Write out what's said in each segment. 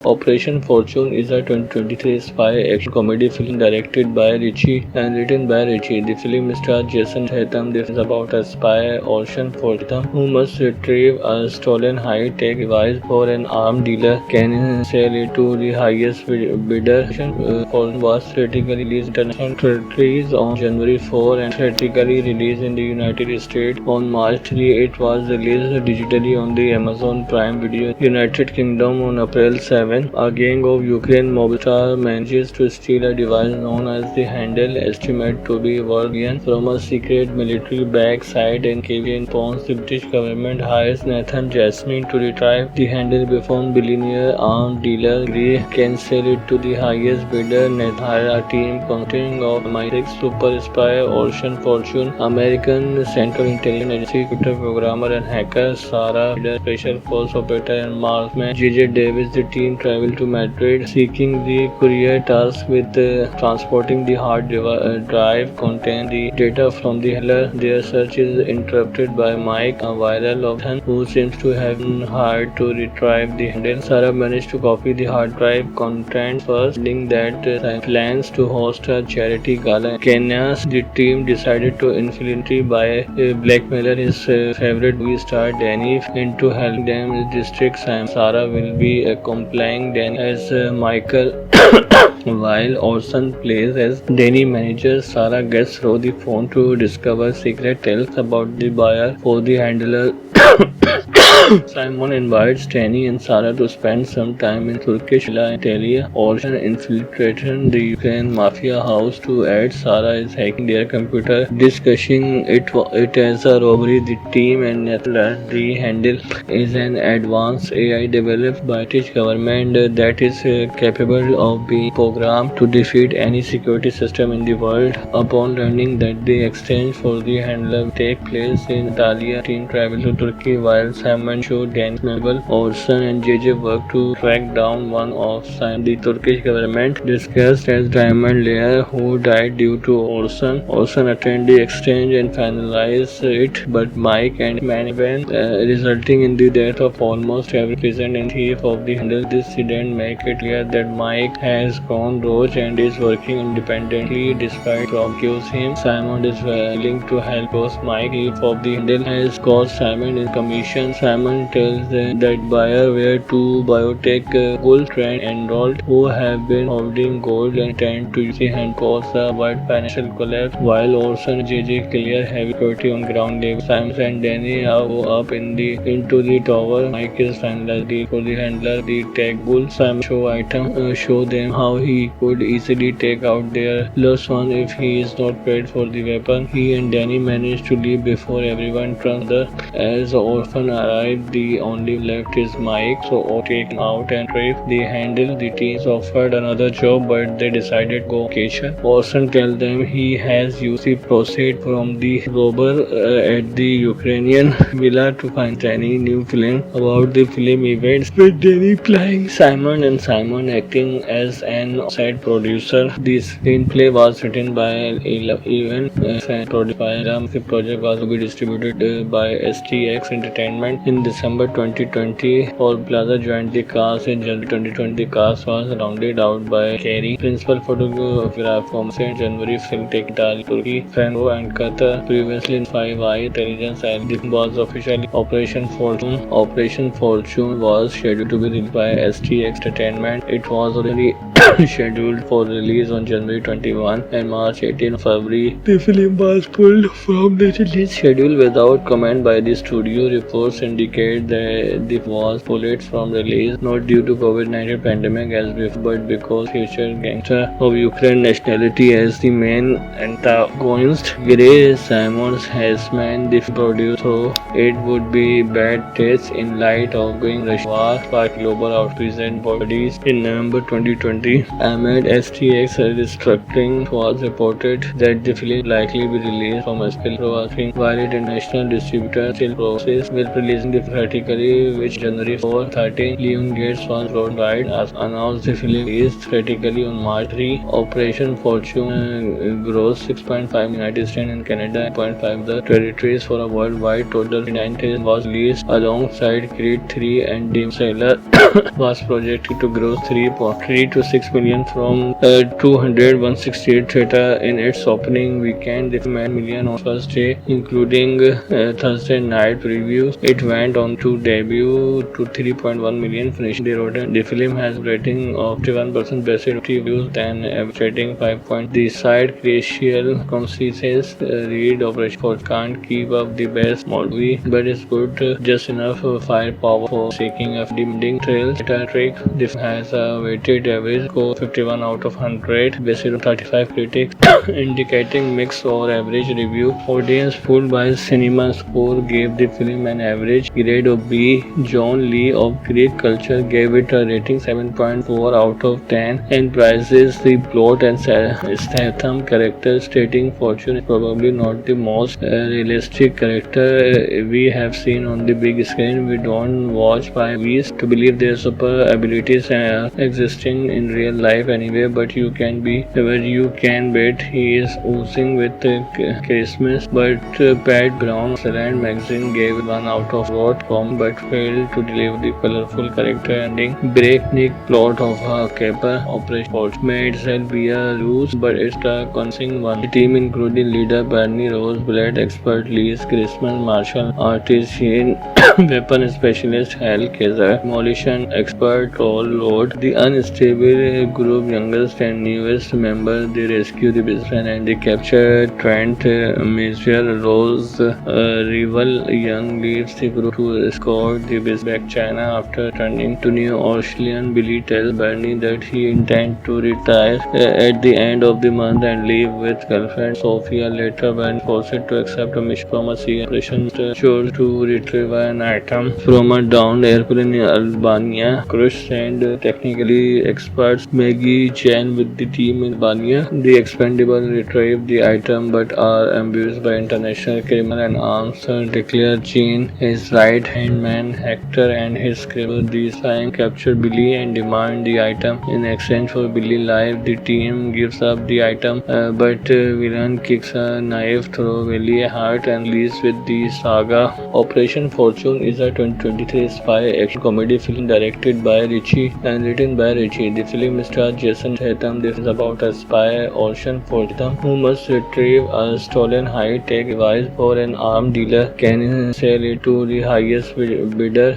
Operation Fortune is a 2023 spy action comedy film directed by Richie and written by Richie. The film stars Jason Statham. This is about a spy, Ocean Fortune, who must retrieve a stolen high-tech device for an arms dealer can sell it to the highest bidder. Fortune was theatrically released in international territories on January 4 and theatrically released in the United States on March 3. It was released digitally on the Amazon Prime Video United Kingdom on April 7. A gang of Ukraine mobsters manages to steal a device known as the Handle, estimated to be worth billions, from a secret military-backed site in Kiev. Pons, the British government hires Nathan Jasmine to retrieve the Handle before billionaire arms dealer Gray can sell it to the highest bidder. Nathan hires a team consisting of MI6 super spy Ocean Fortune, American Central Intelligence Agency computer programmer and hacker Sarah Leader, special force operator and marksman J.J. Davis. The team traveled to Madrid seeking the courier tasked with transporting the hard drive containing the data from the handler. Their search is interrupted by Mike, a viral option who seems to have been hired to retrieve the handle. Sarah managed to copy the hard drive contents first, finding that plans to host a charity gala in Kenya. The team decided to infiltrate by blackmailer his favorite movie star Danny into helping them district Sam. Sarah will be complying Danny as Michael while Orson plays as Danny manager. Sarah gets through the phone to discover secret tales about the buyer for the handler. Simon invites Danny and Sarah to spend some time in Turkish Antalya. Orson infiltrated the Ukraine mafia house to aid. Sarah is hacking their computer, discussing it as a robbery. The team and learn the Handle is an advanced AI developed by British government that is capable of being programmed to defeat any security system in the world. Upon learning that the exchange for the handler take place in Antalya, team travel to Turkey while Simon showed Danny's memorable. Orson and JJ work to track down one of the Turkish government disguised as Diamond Layer who died due to Orson. Orson attend the exchange and finalize it, but Mike and Manivan resulting in the death of almost every present and thief of the handle. This incident make it clear that Mike has gone rogue and is working independently despite accuse him. Simon is willing to help boss Mike. Thief of the handle has caused Simon in commission. Simon tells them that buyer were two biotech gold trend enrolled who have been holding gold and tend to use the hand cause a wide financial collapse. While Orson and JJ clear heavy security on ground level, Simon and Danny go up into the tower. Mike is finalized for the handler, the tech bull. Simon show them how he could easily take out their plus one if he is not paid for the weapon. He and Danny manage to leave before everyone turns the as Orphan arrived. The only left is Mike, so taken out and trip the handle. The teams offered another job, but they decided to go vacation. Orson tells them he has used the proceeds from the robber at the Ukrainian villa to find any new film about the film events, with Danny playing Simon and Simon acting as an side producer. The screenplay was written by Evan and produced by Ram. The project was to be distributed by STX Entertainment in December 2020. Paul Plaza joined the cast in January 2020. The cast was rounded out by Kerry, principal photographer from January, film take Turkey, Fenro and Qatar. Previously in 5i Intelligence, and this was officially Operation Fortune. Operation Fortune was scheduled to be released by STX Entertainment. It was already scheduled for release on January 21 and March 18. February. The film was pulled from the release schedule without comment by the studio. Reports indicate that it was pulled from release not due to COVID-19 pandemic as before, but because future gangster of Ukraine nationality as the main antagonist. Gray Simons has man the producer, so it would be bad taste in light of going Russia war by global outreach bodies. In November 2020, amid STX restructuring, was reported that the film likely be released from Aspil while its international distributor still process with releasing the theatrically, which January 4, 13. Leon Gates was worldwide announced the film released theatrically on March 3. Operation Fortune grossed 6.5 in United States and Canada, 0.5 the territories for a worldwide total. 9 was released alongside Creed 3 and Demon Slayer. was projected to gross 3.3 to 6 million from 168 theater in its opening weekend. The film made million on first day, including Thursday night previews. It went on to debut to 3.1 million, finishing the road. The film has a rating of 51% best reviews and average rating 5 points. The side critical consensus read Operation for can't keep up the best movie, but it's good, just enough firepower for seeking a demanding thrill. Trick. The film has a weighted average score 51 out of 100, based on 35 critics, indicating mixed or average review. Audience fooled by cinema score gave the film an average grade of B. John Lee of Greek Culture gave it a rating 7.4 out of 10 and praises the plot and Statham character, stating Fortune is probably not the most realistic character we have seen on the big screen. We don't watch by movies to believe their super abilities are existing in real life anyway, but you can bet he is oozing with Christmas. But Pat Brown of Salad magazine gave 1 out of what com, but failed to deliver the colorful character ending. Breakneck plot of a caper operation may itself be a ruse, but it's a convincing one. The team including leader Bernie Roseblatt, expert Lee's Christmas martial artist Shane, weapon specialist Hal Kaiser, demolition expert Paul Lord, the unstable group youngest and newest member. They rescue the businessman and they capture Trent Major Rose. Rival Young leaves the group to escort the business back China after turning to New Orleans. Billy tells Bernie that he intends to retire at the end of the month and leave with girlfriend Sophia. Later, Bernie forced to accept a mission from a sea operation sure to retrieve an item from a downed airplane in Albania. Crush and technically experts Maggie Chan with the team in Albania. The expendable retrieve the item but are ambushed by international criminal and arms declare Chan his right hand man. Hector and his criminal design capture Billy and demand the item. In exchange for Billy's life, the team gives up the item, but villain kicks a knife through Billy's heart and leaves with the saga. Operation Fortune is a 2023 spy action comedy film directed by Richie and written by Richie. The film stars Jason Statham. This is about a spy, Ocean Fortune, who must retrieve a stolen high-tech device for an arms dealer can sell it to the highest bidder.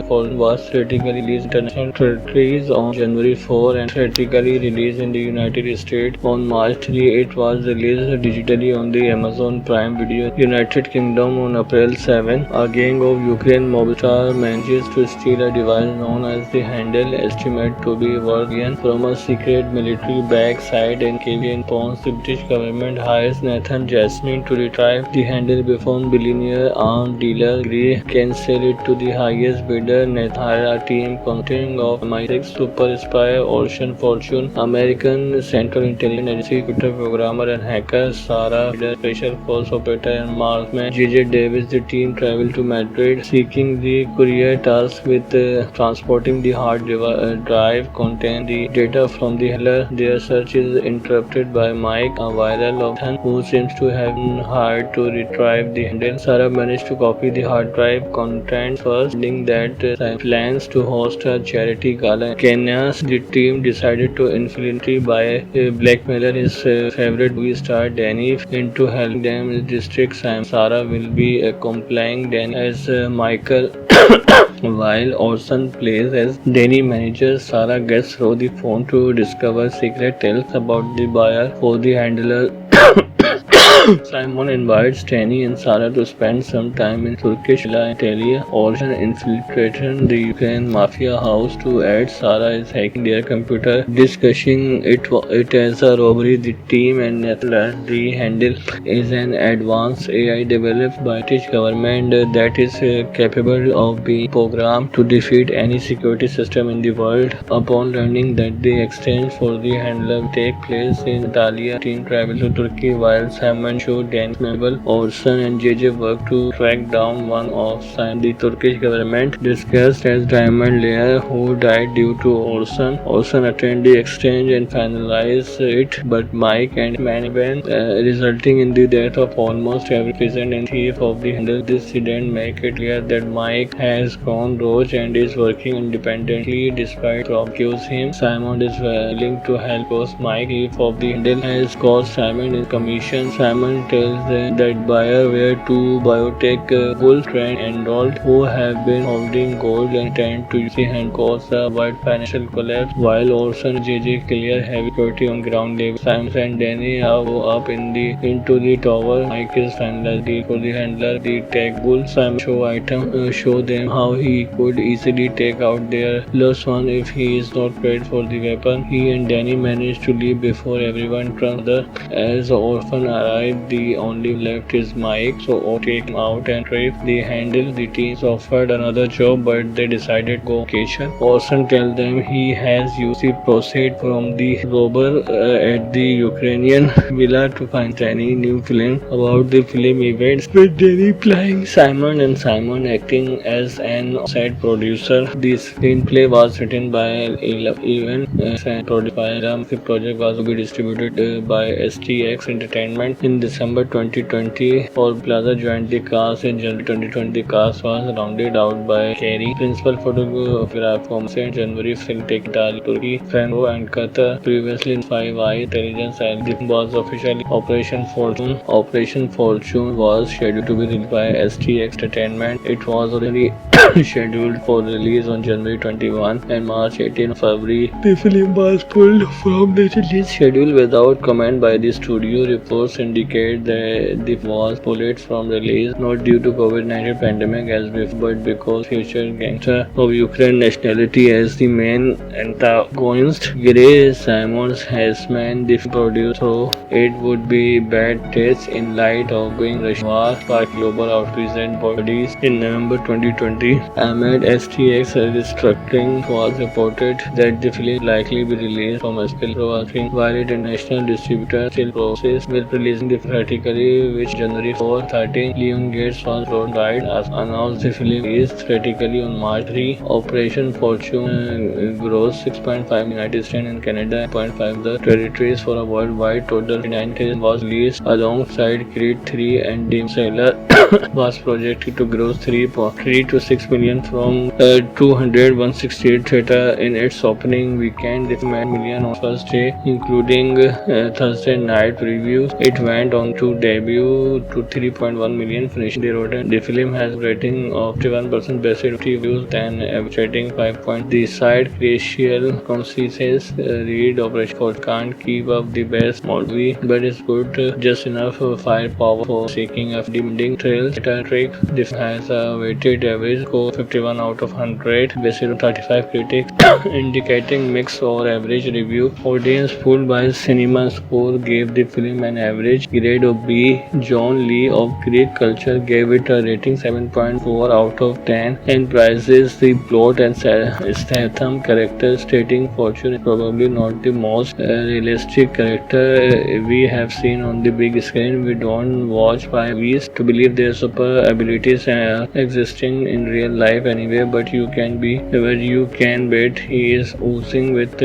Fortune was theatrically released in international territories on January 4 and theatrically released in the United States on March 3. It was released digitally on the Amazon Prime Video United Kingdom on April 7. A gang of Ukraine mobsters manages to steal a device known as the Handle, estimated to be worth from a secret military base site in Cavian Ponds. The British government hires Nathan Jasmine to retrieve the Handle before billionaire arms dealer Gray can sell it to the highest bidder. Nathan hired a team consisting of MI6 super spy Ocean Fortune, American Central Intelligence Agency computer programmer and hacker Sarah, special force operator and marksman J.J. Davis. The team traveled to Madrid seeking the courier tasked with transporting the hard drive containing the data from the handler. Their search is interrupted by Mike, a viral option who seems to have been hired to retrieve the handle. Sarah managed to copy the hard drive contents first, finding that plans to host a charity gala in Kenya. The team decided to infiltrate by blackmailer his favorite movie star Danny into helping them district Sam. Sarah will be complying Danny as Michael while Orson plays as Danny manager. Sarah gets through the phone to discover secret tales about the buyer for the handler. Simon invites Danny and Sarah to spend some time in Turkish villa Antalya. Orson infiltrated the Ukraine mafia house to aid. Sarah is hacking their computer, discussing it as a robbery. The team and Nathan the Handle is an advanced AI developed by British government that is capable of being programmed to defeat any security system in the world. Upon learning that the exchange for the handler take place in Antalya, team travel to Turkey while Simon Simon showed Danny's memorable. Orson and JJ worked to track down one of Simon. The Turkish government discussed as Diamond Layer, who died due to Orson. Orson attended the exchange and finalized it, but Mike and Manivan, resulting in the death of almost every present and thief of the handle. This incident make it clear that Mike has gone rogue and is working independently despite accuse him. Simon is willing to help because Mike, thief of the handle, has caused Simon in commission. Simon tells them that buyer were two biotech bull trained enrolled who have been holding gold and tend to use the hand cause a wide financial collapse, while Orson and JJ clear heavy security on ground level. Simon and Danny go up into the tower. Mike is finalized for the handler, the tech bull. Simon show them how he could easily take out their plus one if he is not prepared for the weapon. He and Danny manage to leave before everyone turns other. As Orphan arrived, the only left is Mike, so take him out and trip the handle. The teams offered another job, but they decided to go on vacation. Orson tells them he has used the proceeds from the robber at the Ukrainian villa to find Danny. New film about the film events with Danny playing Simon and Simon acting as an side producer. The screenplay was written by Evan and produced by Ram. The project was to be distributed by STX Entertainment in December 2020. All Plaza joined the cast in January 2020. The cast was rounded out by Kerry, principal photographer from January, film take Turkey, Fenro and Qatar. Previously in 5i Intelligence, and the was officially Operation Fortune. Operation Fortune was scheduled to be released by STX Entertainment. It was already scheduled for release on January 21 and March 18 February. The film was pulled from the release schedule without comment by the studio. Reports indicate that the was pulled from release not due to COVID-19 pandemic as before, but because future gangster of Ukraine nationality as the main antagonist. Gray Simons has man the producer, so it would be bad taste in light of going Russian war by global outreach bodies. In November 2020, amid STX restructuring, was reported that the film likely be released from Aspel Provating, while international distributor still process with releasing the theatrically, which January 4, 13, Leon Gates was worldwide as announced the film is theatrically on March 3. Operation Fortune grossed 6.5 United States and Canada 0.5 the territories for a worldwide total. 9 was released alongside Creed 3 and Demon Slayer was projected to gross 3 to 6 million from 168 theater in its opening weekend. This made million on first day, including Thursday night previews. It went on to debut to 3.1 million, finishing the road. The film has a rating of 51% based on reviews and average rating 5 points. The side Crucial consequences read Operation Fortune can't keep up the best movie, but it's good just enough firepower for seeking a demanding thrill. Trick. This has a weighted average score 51 out of 100 based on 35 critics, indicating mixed or average review. Audience pulled by cinema score gave the film an average grade of B. John Lee of Greek Culture gave it a rating 7.4 out of 10 and praises the plot and Statham character, stating Fortune is probably not the most realistic character we have seen on the big screen. We don't watch by movies to believe their super abilities existing in real life anyway, but you can bet he is oozing with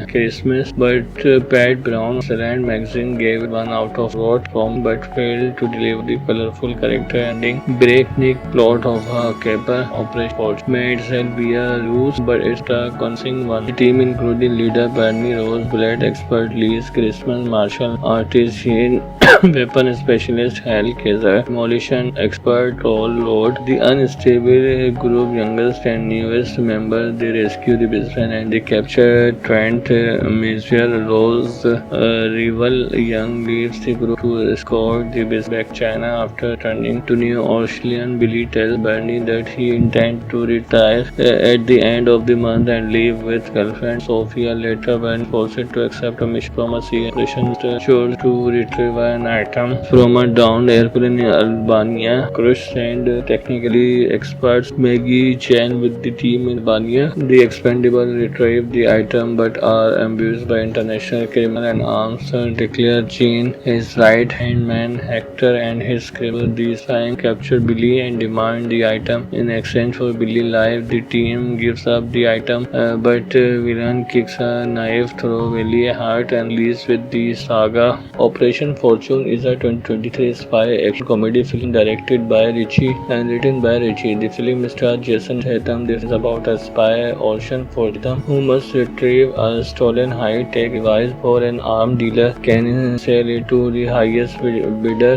Christmas. But Pat Brown, Slant magazine gave it 1 out of what from, but failed to deliver the colorful character ending. Breakneck plot of a caper Operation Fortune may itself be a ruse, but it's a convincing one. The team including leader Bernie Rose, bullet expert Liz Christmas, martial artist Shane, weapon specialist Hal Kaiser, demolition expert Toll Lord, the unstable group youngest and newest member. They rescue the businessman and they capture Trent Major Rose. Rival Young leaves the group to escort the business back China after turning to New Orleans. Billy tells Bernie that he intends to retire at the end of the month and leave with girlfriend Sophia. Later, when forced to accept a mission from a CIA operation to retrieve an item from a downed airplane in Albania. Crush and technically experts Maggie Chan with the team in Albania. The expendable retrieve the item but are ambushed by international criminal and arms declare Chan is right right-hand man Hector and his crew. These five capture Billy and demand the item. In exchange for Billy's life, the team gives up the item, but villain kicks a knife through Billy's heart and leaves with the saga. Operation Fortune is a 2023 spy action comedy film directed by Ritchie and written by Ritchie. The film stars Jason Statham. This is about a spy, Ocean Fortune, who must retrieve a stolen high-tech device for an arms dealer. Can sell it to the highest bidder.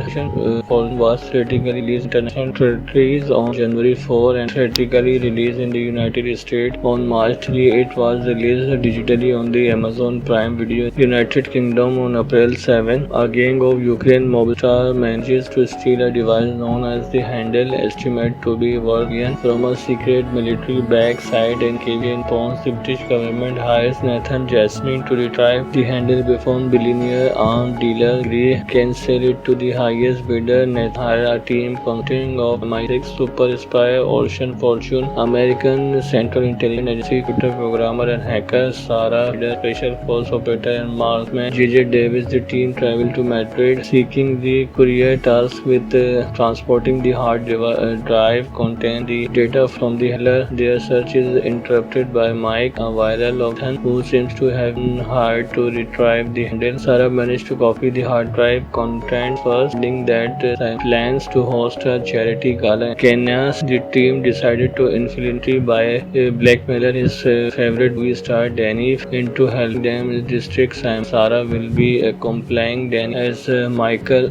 Fortune was theatrically released in international territories on January 4 and theatrically released in the United States on March 3. It was released digitally on the Amazon Prime Video United Kingdom on April 7. A gang of Ukraine mobsters manages to steal a device known as the Handle, estimated to be worth from a secret military base site in Kiev. Pons, the British government hires Nathan Jasmine to retrieve the Handle before billionaire arms dealer Gray can sell it to the highest bidder. Nathan hires a team consisting of MI6 super spy Ocean Fortune, American Central Intelligence Agency computer programmer and hacker Sarah, special force operator and marksman J.J. Davis. The team travel to Madrid seeking the courier tasked with transporting the hard drive contain the data from the handler. Their search is interrupted by Mike, a viral option who seems to have been hired to retrieve the handle. Sarah managed to copy the hard drive content first, saying that plans to host a charity gala in Kenya. The team decided to infiltrate by blackmailer his favorite movie star Danny into helping them district Sam. Sarah will be accompanying Danny as Michael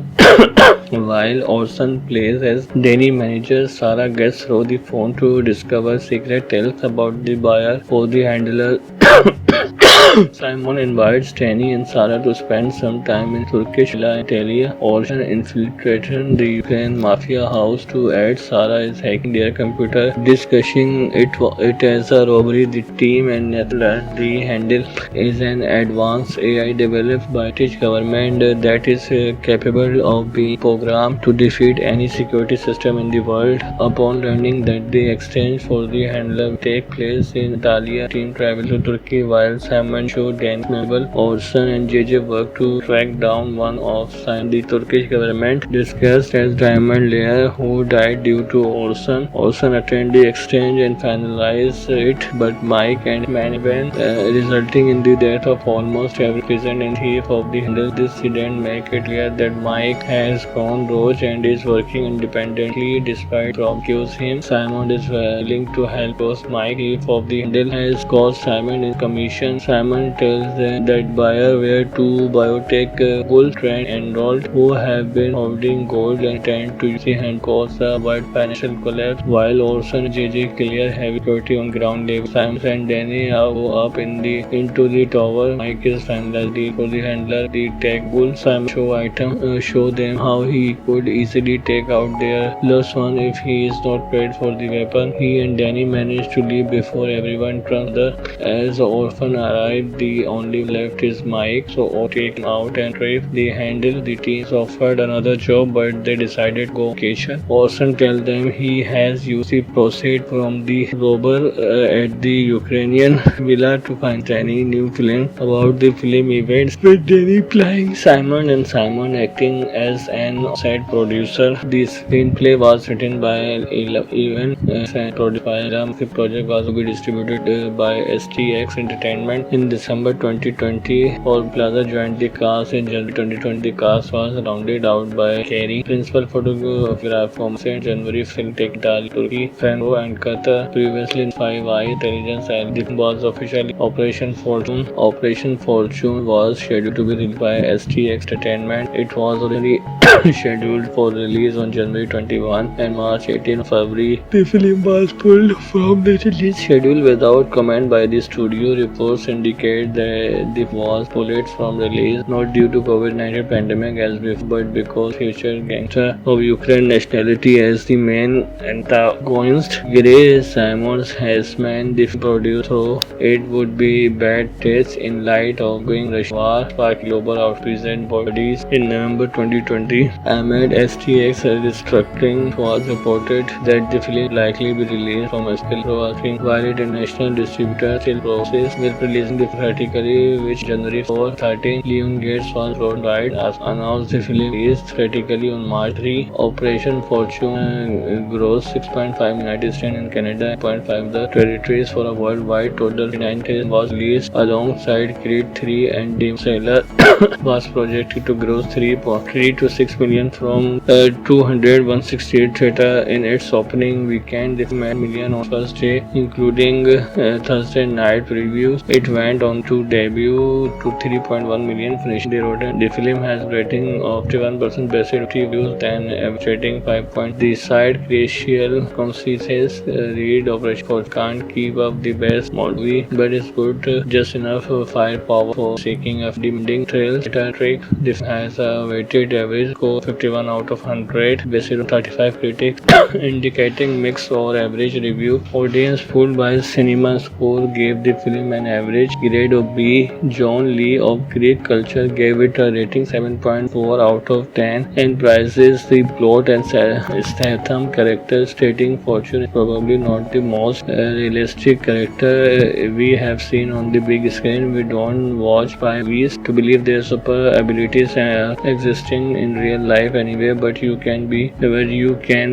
while Orson plays as Danny manager. Sarah gets through the phone to discover secret tales about the buyer for the handler. Simon invites Danny and Sarah to spend some time in Turkish villa Antalya. Orson infiltrated the Ukraine mafia house to aid. Sarah is hacking their computer, discussing it as a robbery. The team and the handle is an advanced AI developed by the British government that is capable of being programmed to defeat any security system in the world. Upon learning that the exchange for the handler take place in Antalya, team travel to Turkey while Simon showed Danny Mabel. Orson and JJ work to track down one of the Turkish government disguised as Diamond Layer who died due to Orson. Orson attend the exchange and finalize it, but Mike and Manivan resulting in the death of almost every present and thief of the handle. This incident make it clear that Mike has gone rogue and is working independently despite accuse him. Simon is willing to help because Mike, thief of the handle, has caused Simon in commission. Simon tells them that buyer were two biotech bull trained enrolled who have been holding gold and tend to use the hand cause a wide financial collapse. While Orson and JJ clear heavy security on ground level, Simon and Danny go up into the tower. Mike is finalized for the handler, the tech bull. Simon show them how he could easily take out their plus one if he is not paid for the weapon. He and Danny manage to leave before everyone turns the. As the orphan arrived, the only left is Mike, so take him out and trip the handle. The teams offered another job, but they decided to go vacation. Orson tells them he has used the proceeds from the robber at the Ukrainian villa to find any new film about the film events with Danny playing Simon and Simon acting as an side producer. The screenplay was written by Evan and produced by Ram. The project was to be distributed by STX Entertainment in December 2020. Paul Plaza joined the cast in January 2020. The cast was rounded out by Kerry, principal photographer from January, film Tech Turkey, Fenro and Qatar. Previously in 5i Intelligence, and the film was officially Operation Fortune. Operation Fortune was scheduled to be released by STX Entertainment. It was already scheduled for release on January 21 and March 18 February. The film was pulled from the release schedule without comment by the studio. Reports indicate that the was pulled from release not due to COVID-19 pandemic as before, but because future gangster of Ukraine nationality as the main antagonist. Gray Simons has man the producer, so it would be bad taste in light of going Russia war spark global out present bodies. In November 2020, February. Amid STX restructuring, it was reported that the film likely be released from Skill Pro, while international distributor still process with releasing the theatrically, which January 4, 13. Lionsgate was worldwide as announced the film released theatrically on March 3. Operation Fortune grossed $6.5 million United States and Canada, $8.5 the territories for a worldwide total. 9 was released alongside Creed 3 and Demon Slayer was projected to gross $3.3 to $6 million from 168 theater in its opening weekend. The film made million on first day, including Thursday night previews. It went on to debut to 3.1 million, finishing the road. The film has rating of 51% basic reviews and average rating 5 points. The side Crucial consequences read Operation Fortune can't keep up the best movie, but it's good just enough firepower for seeking a demanding thrill. Trick. This has a weighted average score 51 out of 100 based on 35 critics, indicating mixed or average review. Audience fooled by cinema score gave the film an average grade of B. John Lee of Greek Culture gave it a rating 7.4 out of 10 and praises the plot and Statham character, stating Fortune is probably not the most realistic character we have seen on the big screen. We don't watch by movies to believe their super abilities existing in real life anyway, but you can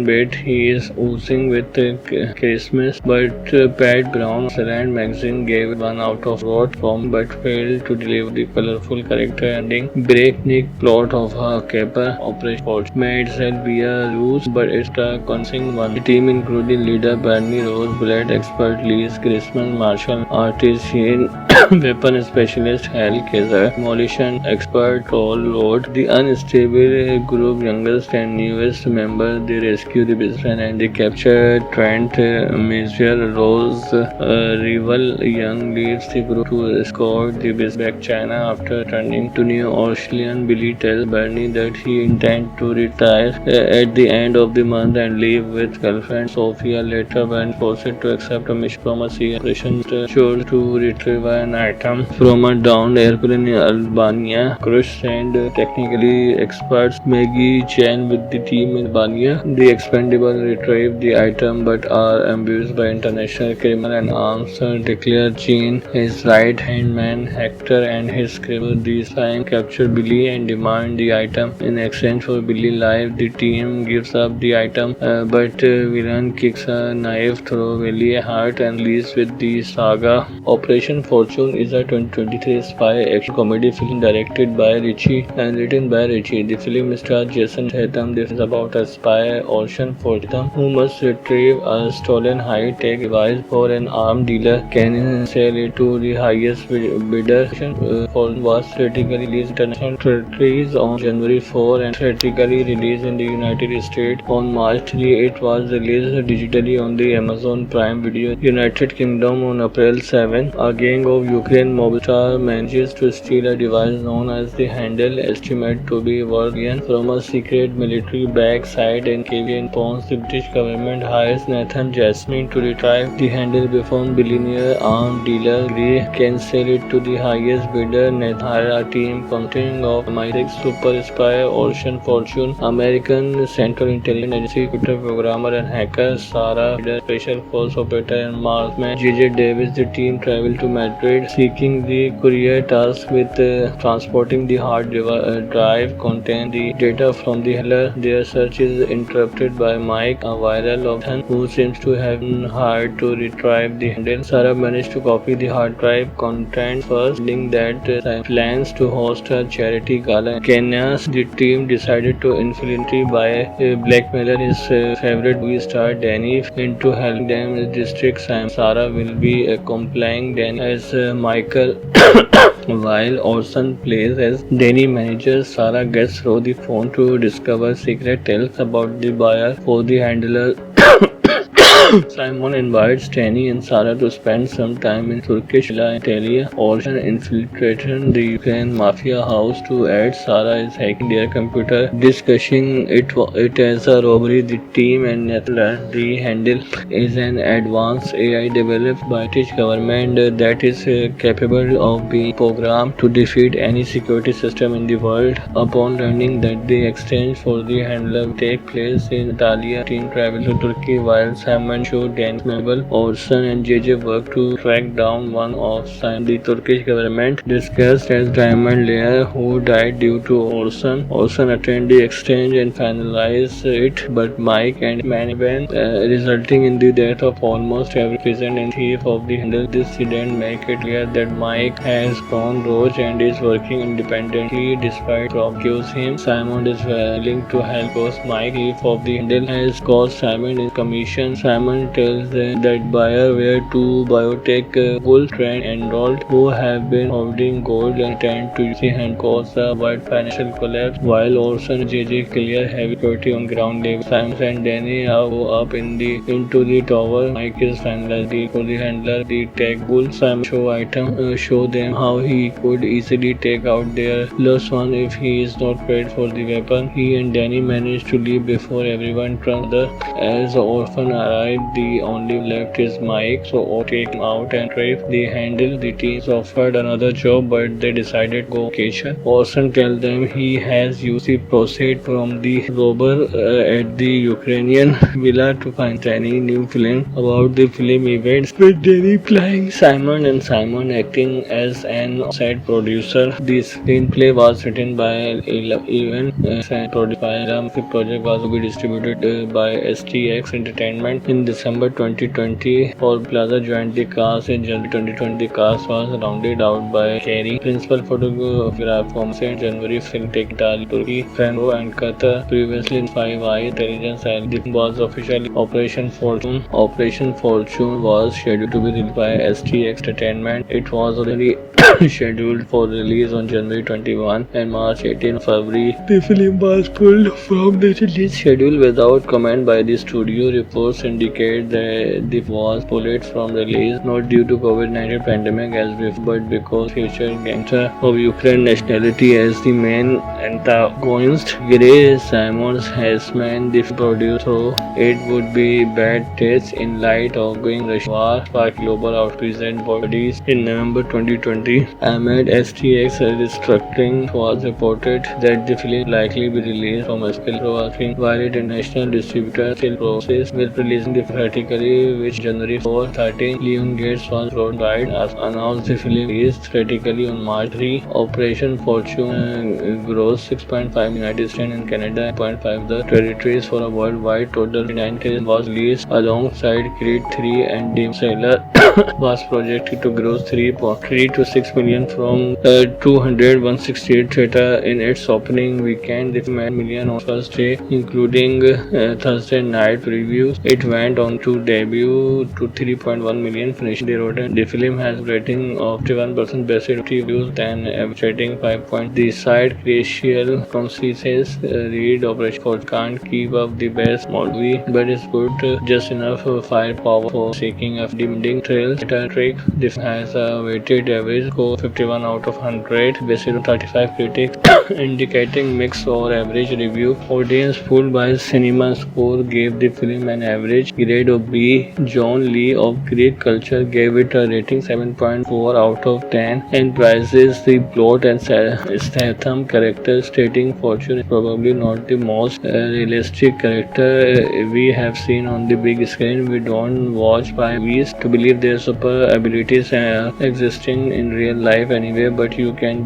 bet he is oozing with charisma. But Pat Brown, Slant magazine gave it 1 out of from but failed to deliver the colorful character ending. Breakneck plot of a caper Operation Fortune may itself be a ruse, but it's a convincing one. The team including leader Bernie Roseblatt, expert Liz Christmas, martial artist Shane, weapon specialist Hal Kaiser, demolition expert Toll Road, the unstable group youngest and newest member. They rescue the businessman and they capture Trent Major. Rose rival young leads the group to escort the business back China after turning to New Orleans. Billy tells Bernie that he intends to retire at the end of the month and leave with girlfriend Sophia. Later, when forced to accept a mission from a CIA operation to retrieve an item from a downed airplane in Albania. Crush and technically experts Maggie Chan with the team in Albania. The expendable retrieve the item but are ambushed by international criminal and arms declare Chan his right-hand man. Hector and his crew this time capture Billy and demand the item. In exchange for Billy's life, the team gives up the item, but villain kicks a knife through Billy's heart and leaves with the saga. Operation Fortune is a 2023 spy action comedy film directed by Richie and written by Richie. The film stars Jason Statham. This is about a spy, Ocean Fortune, who must retrieve a stolen high-tech device for an arms dealer. Can sell it to the highest bidder. Fortune was theatrically released in international territories on January 4 and theatrically released in the United States on March 3. It was released digitally on the Amazon Prime Video United Kingdom on April 7. A gang of Ukraine mobsters manages to steal a device known as the Handle, estimated to be worth from a secret military base site in Kiev. Pons, the British government hires Nathan Jasmine to retrieve the Handle before billionaire arms dealer Gray can sell it to the highest bidder. Nathan hires a team consisting of MI6 super spy Ocean Fortune, American Central Intelligence Agency computer programmer and hacker Sarah, special force operator and marksman J.J. Davis. The team travel to Madrid seeking the courier tasked with transporting the hard drive contain the data from the handler. Their search is interrupted by Mike, a viral option who seems to have been hired to retrieve the handle. Sarah managed to copy the hard drive content first, link that plans to host a charity gala. Kenya, the team decided to infiltrate by blackmailer his favorite movie star Danny into helping them district. Sarah will be accompanying Danny as Michael while Orson plays as Danny manager. Sarah gets through the phone to discover secret tales about the buyer for the handler Simon invites Danny and Sarah to spend some time in Turkish villa in Antalya. Ocean infiltrated the Ukraine mafia house to aid. Sarah is hacking their computer, discussing it as a robbery. The team and Netherlands the handle is an advanced AI developed by the British government that is capable of being programmed to defeat any security system in the world. Upon learning that the exchange for the handler will take place in Antalya, team travel to Turkey while Simon showed Danny Mabel, Orson and JJ work to track down one of Simon. The Turkish government discussed as Diamond Layer who died due to Orson. Orson attended the exchange and finalized it, but Mike and Manivan resulting in the death of almost every present and thief of the handle. This incident make it clear that Mike has gone rogue and is working independently despite accuse him. Simon is willing to help because Mike, thief of the handle, has caused Simon in commission. Simon tells them that buyer were two biotech bull trained enrolled who have been holding gold and tend to use the hand cause a wide financial collapse while Orson and JJ clear heavy security on ground level. Simon and Danny go up into the tower. Mike is finalized for the handler the tech bull. Simon show them how he could easily take out their lost one if he is not prepared for the weapon. He and Danny manage to leave before everyone turns the as the orphan arrived. The only left is Mike, so take him out and trip the handle. The teams offered another job, but they decided to go vacation. Orson tells them he has used the proceeds from the robber at the Ukrainian villa to find any new film about the film events with Danny playing Simon and Simon acting as an side producer. The screenplay was written by Evan and produced by Ram. The project was to be distributed by STX Entertainment in December 2020. Paul Plaza joined the cast in January 2020. The cast was rounded out by Kerry, principal photographer from St. January film Take Italy, Turkey, Fenro and Qatar. Previously in 5 Eye Intelligence and the was officially Operation Fortune. Operation Fortune was scheduled to be released by STX Entertainment. It was already scheduled for release on January 21 and March 18. February. The film was pulled from the release schedule without comment by the studio. Reports indicate that it was pulled from release not due to COVID-19 pandemic as before, but because featured gangster of Ukraine nationality as the main antagonist. Gray Simons has meant the producer, so it would be bad taste in light of going Russian war for global outpresent bodies. In November 2020, amid STX restructuring, was reported that the film likely be released from a skill processing while its international distributor still process with releasing the theatrically, which January 4, 13, Leon Gates was worldwide as announced the film is theatrically on March 3. Operation Fortune grossed $6.5 million United States and Canada, $0.5 the territories for a worldwide total. 19 was released alongside Creed 3 and Demon Slayer was projected to gross 3.3 to 6 million from 168 theater in its opening weekend. The film had million on first day, including Thursday night previews. It went on to debut to 3.1 million, finishing the road. The film has a rating of 51% best reviews and average rating 5 points. The side critical consensus read Operation Fortune can't keep up the best movie, but it's good just enough firepower for seeking a demanding thrill. Trick. This has a weighted average score 51 out of 100 based on 35 critics, indicating mixed or average review. Audience pulled by cinema score gave the film an average grade of B. John Lee of Greek Culture gave it a rating 7.4 out of 10 and praises the plot and Statham character, stating Fortune is probably not the most realistic character we have seen on the big screen. We don't watch by movies to believe their super abilities existing in real life anyway, but you can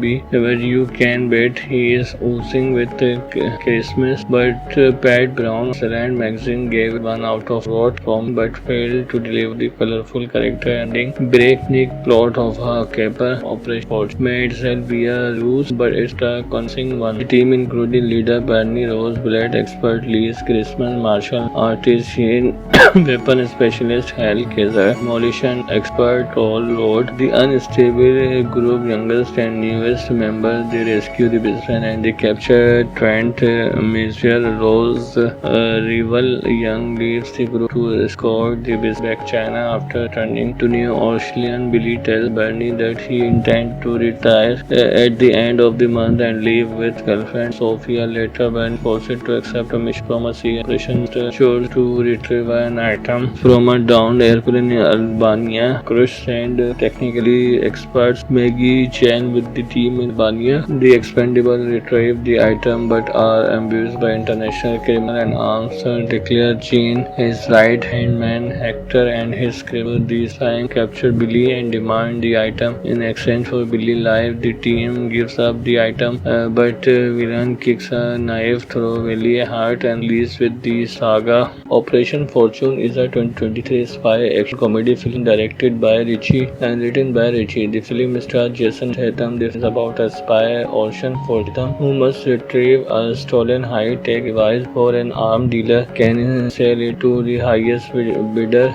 bet he is oozing with charisma. But Pat Brown, Slant magazine gave 1 out of from but failed to deliver the colorful character ending. Breakneck plot of a caper Operation Fortune may itself be a ruse, but it's a convincing one. The team including leader Bernie Rose, blade expert Lee Christmas, martial artist Shane, weapon specialist Hal Kaiser, demolition expert Roll Road, the unstable group youngest and newest members. They rescue the businessman and they capture Trent Major. Rose rival young leaves the group to escort the business back China after turning to New Orleans. Billy tells Bernie that he intends to retire at the end of the month and leave with girlfriend Sophia. Later, Bernie forced to accept a mission from a CIA operation to retrieve an item from a downed airplane in Albania. Crush and technically experts Maggie Chan with the team in Albania. The expendable retrieve the item but are ambushed by international criminal and arms declare Gene, his right-hand man Hector and his crew. These time capture Billy and demand the item. In exchange for Billy's life, the team gives up the item, but villain kicks a knife through Billy's heart and leaves with the saga. Operation Fortune is a 2023 spy action comedy film directed by Richie and written by Richie. The film stars Jason Statham. This is about a spy, Ocean Fortune, who must retrieve a stolen high-tech device for an arms dealer. Can sell it to the highest bidder.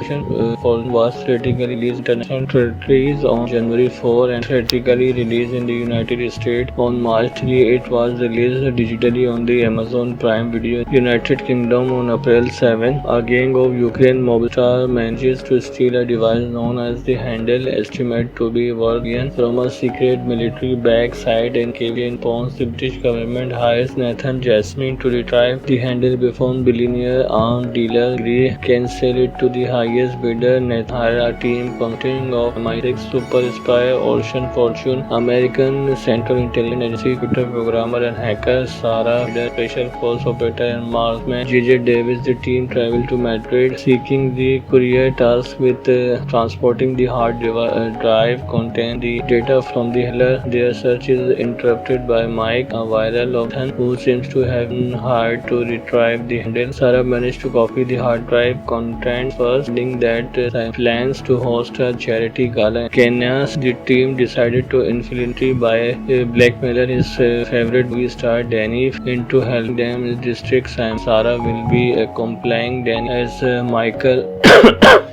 Fortune was theatrically released in international territories on January 4 and theatrically released in the United States on March 3. It was released digitally on the Amazon Prime Video United Kingdom on April 7. A gang of Ukraine mobsters manages to steal a device known as the Handle, estimated to be worth billions, from a secret military base site in Kiev. The British government hires Nathan Jasmine to retrieve the Handle before billionaire arms dealer Gray can sell it to the highest bidder. Nathan hires a team consisting of MI6 super spy Ocean Fortune, American Central Intelligence Agency computer programmer and hacker Sarah, special force operator and marksman J.J. Davis. The team travel to Madrid seeking the courier tasked with transporting the hard drive containing the data from the handler. Their search is interrupted by Mike, a viral option who seems to have been hired to retrieve the handle. Sarah managed to copy the hard drive contents first, finding that plans to host a charity gala in Kenya. The team decided to infiltrate by blackmailer his favorite movie star Danny into helping them district Sam. Sarah will be accompanying Danny as Michael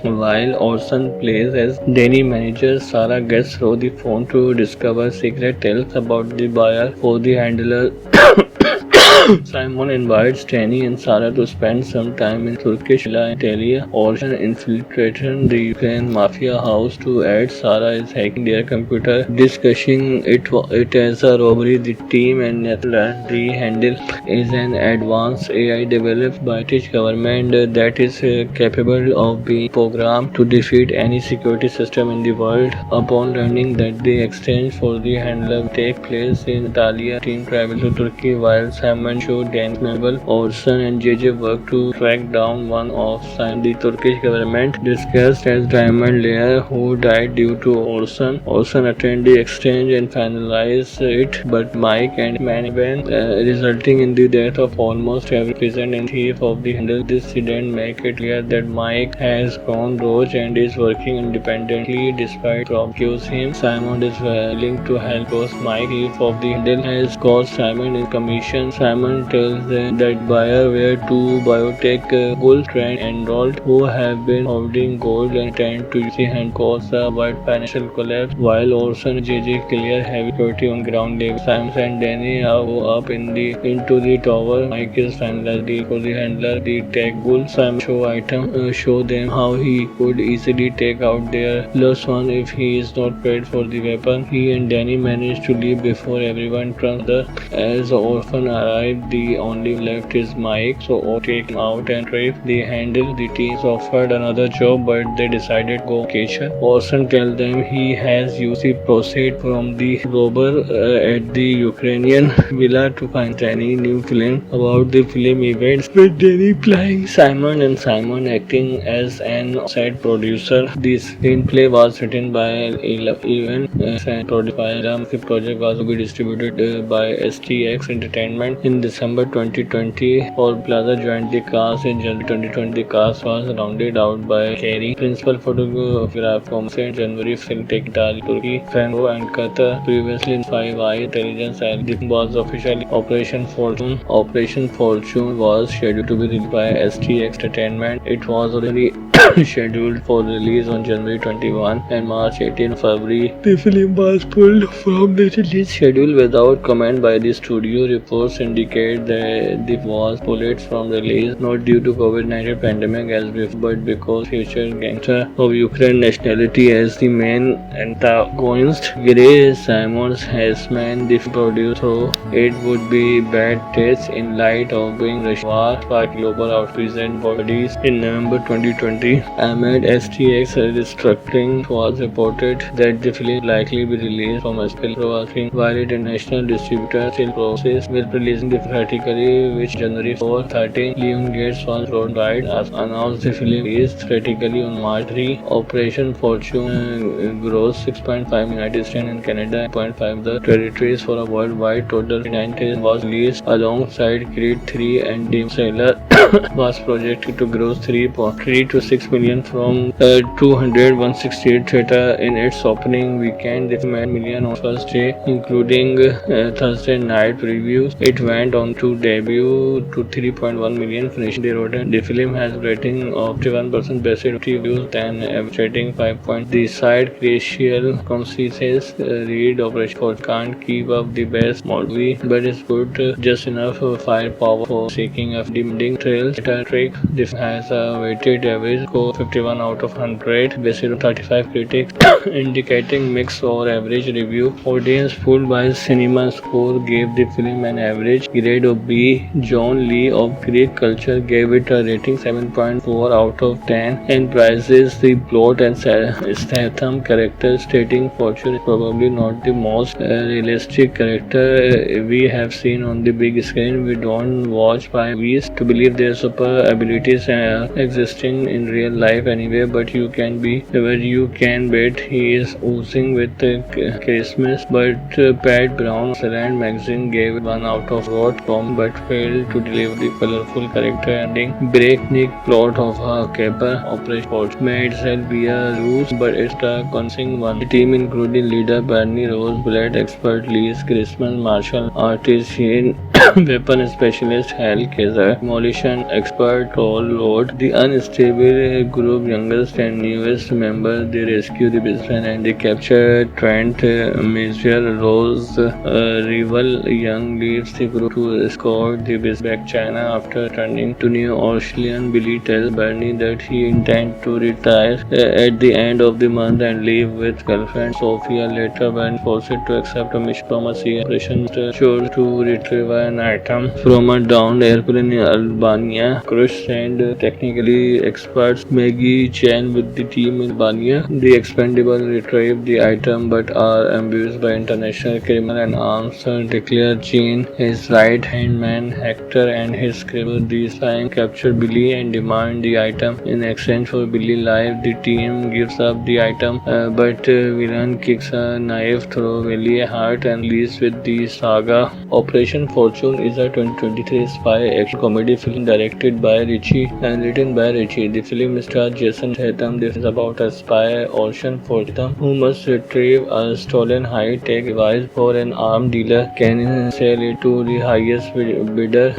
while Orson plays as Danny manager. Sarah gets through the phone to discover secret tales about the buyer for the handler. Simon invites Danny and Sarah to spend some time in Turkish villa in Antalya. Orson infiltrated the Ukraine mafia house to aid. Sarah is hacking their computer, discussing it as a robbery. The team and Nathan learn the Handle is an advanced AI developed by the British government that is capable of being programmed to defeat any security system in the world. Upon learning that the exchange for the handler will take place in Antalya, team travel to Turkey while Simon show Danny memorable. Orson and JJ work to track down one of the Turkish government disguised as Diamond Layer who died due to Orson. Orson attend the exchange and finalize it, but Mike and Manivan resulting in the death of almost every present and thief of the handle. This incident make it clear that Mike has gone rogue and is working independently despite accuse him. Simon is willing to help because Mike thief of the handle has caused Simon in commission. Simon tells them that buyer were two biotech gold Trent and Rolt who have been holding gold and tend to use the hand cause a wide financial collapse, while Orson and JJ clear heavy security on ground level. Simon and Danny go up into the tower. Mike is finalized for the handler the tech bull. Simon show them how he could easily take out their lost one if he is not paid for the weapon. He and Danny manage to leave before everyone turns the as the orphan arrived. The only left is Mike, so take him out and trip the handle. The teens offered another job, but they decided to go vacation. Orson tells them he has used the proceeds from the robber at the Ukrainian villa to find Danny. New film about the film events with Danny playing Simon and Simon acting as an outside producer. The screenplay was written by Evan and produced by Ram. The project was to be distributed by STX Entertainment in December 2020. Paul Plaza joined the cast in January 2020. The cast was rounded out by Kerry, principal photographer from January, film Turkey, Franco and Qatar. Previously in 5 Eye Intelligence, and this was officially Operation Fortune. Operation Fortune was scheduled to be released by STX Entertainment. It was originally scheduled for release on January 21 and March 18 February. The film was pulled from the release schedule without comment by the studio. Reports indicate that the was pulled from release not due to COVID-19 pandemic as before, but because featured gangster of Ukraine nationality as the main antagonist. Gray Simons has man the producer, though it would be bad taste in light of being Russian war by global outpresent bodies. In November 2020, amid STX restructuring, was reported that the film likely be released from a spill providing while its international distributor still process with releasing the theatrically, which January 4, 13, Leon Gates was worldwide as announced the film is theatrically on March 3. Operation Fortune grossed 6.5 United States and Canada 0.5 the territories for a worldwide total. 19 was released alongside Creed 3 and Demon Slayer was projected to gross 3.3 to 6 million from 168 theater in its opening weekend. This made million on first day, including Thursday night previews. It went on to debut to 3.1 million, finishing the road. The film has rating of 51% best reviews and average rating 5 points. The side crucial consequences read Operation Fortune can't keep up the best movie, but it's good just enough firepower for seeking a demanding thrills. Trick. This has a weighted average score 51 out of 100 based on 35 critics, indicating mixed or average review. Audience fooled by cinema score gave the film an average grade of B. John Lee of Greek Culture gave it a rating 7.4 out of 10 and praises the plot and Statham character, stating Fortune is probably not the most realistic character we have seen on the big screen. We don't watch movies to believe their super abilities existing in real life anyway, but you can be where you can bet he is oozing with charisma. But Pat Brown of Salad magazine gave 1 out of what Tom but failed to deliver the colorful character ending. Breakneck plot of a caper Operation Fortune may itself be a ruse, but it's a convincing one. The team including leader Bernie Rose, blood expert Lee Christmas, martial artist Shane, weapon specialist Hal Kaiser, demolition expert Paul Lord, the unstable group youngest and newest member. They rescue the businessman and they capture Trent Major. Rose rival young leaves the group to escort the business back China after turning to New Orleans. Billy tells Bernie that he intends to retire at the end of the month and leave with girlfriend Sophia. Later, Bernie forced to accept a mission from a CIA operation to retrieve an item from a downed airplane in Albania. Crush and technically experts Maggie Chan with the team in Albania. The expendable retrieve the item but are ambushed by international criminal and arms declare Chan his right hand man. Hector and his crew this time capture Billy and demand the item. In exchange for Billy life, the team gives up the item, but villain kicks a knife through Billy's heart and leaves with the saga. Operation Fortune is a 2023 spy action comedy film directed by Richie and written by Richie. The film stars Jason Statham. This is about a spy, Ocean Fortune, who must retrieve a stolen high-tech device for an arms dealer. Can sell it to the highest bidder.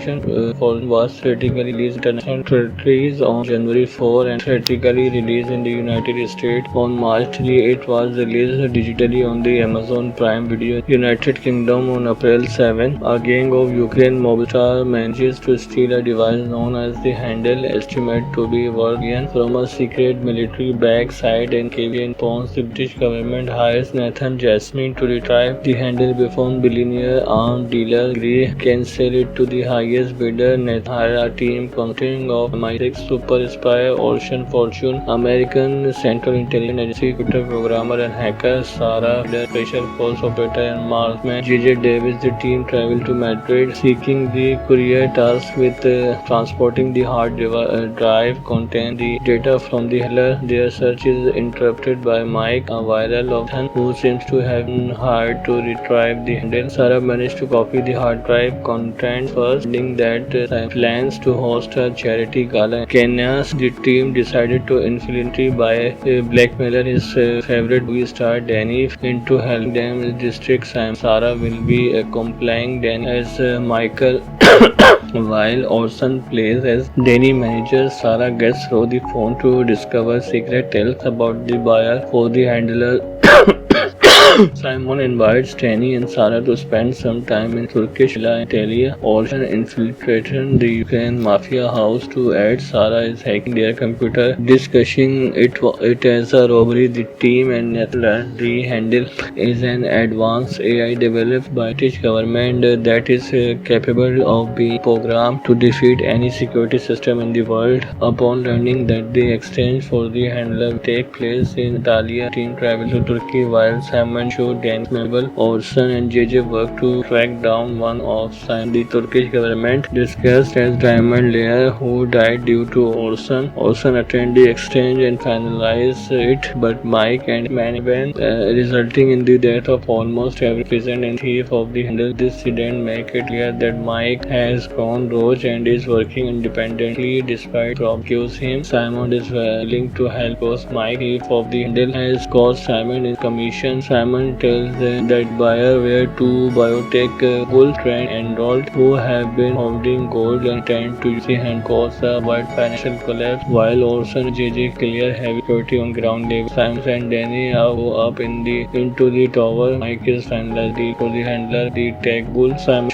Fortune was theatrically released in international territories on January 4 and theatrically released in the United States on March 3. It was released digitally on the Amazon Prime Video United Kingdom on April 7. A gang of Ukraine mobster manages to steal a device known as the Handle, estimated to be worth $1 from a secret military bag site in Kiev. Pons, the British government hires Nathan Jasmine to retrieve the Handle before billionaire arms dealer Gray can sell it to the highest bidder. Nathan hires a team consisting of MI6 super spy Ocean Fortune, American Central Intelligence Agency computer programmer and hacker Sarah, the special force operator and marksman J.J. Davis. The team travel to Madrid seeking the courier tasked with transporting the hard drive contain the data from the handler. Their search is interrupted by Mike, a viral option who seems to have been hired to retrieve the handle. Sarah managed to copy the hard drive content first, ending that plans to host a charity gala. Kenya's the team decided to infiltrate by blackmailer his favorite movie star Danny into helping them district Sam. Sarah will be accompanying Danny as Michael while Orson plays as Danny manager. Sarah gets through the phone to discover secret tales about the buyer for the handler. Simon invites Danny and Sarah to spend some time in Turkish villa in Antalya. Ocean infiltrated the Ukraine mafia house to aid. Sarah is hacking their computer, discussing it as a robbery. The team and Netherlands the handle is an advanced AI developed by the British government that is capable of being programmed to defeat any security system in the world. Upon learning that the exchange for the handler will take place in Antalya, team travels to Turkey while Simon showed Danny memorable. Orson and JJ work to track down one of Simon. The Turkish government discussed as Diamond Layer who died due to Orson. Orson attended the exchange and finalized it, but Mike and Manivan resulting in the death of almost every present and thief of the handle. This incident make it clear that Mike has gone rogue and is working independently despite Rob accuse him. Simon is willing to help us. Mike, thief of the handle, has caused Simon in commission. Simon tells them that buyer were two biotech bull trained enrolled who have been holding gold and tend to use the hand cause a wide financial collapse while Orson and JJ clear heavy security on ground level. Simon and Danny go up into the tower. Mike is finalized for the handler, the tech bull. Simon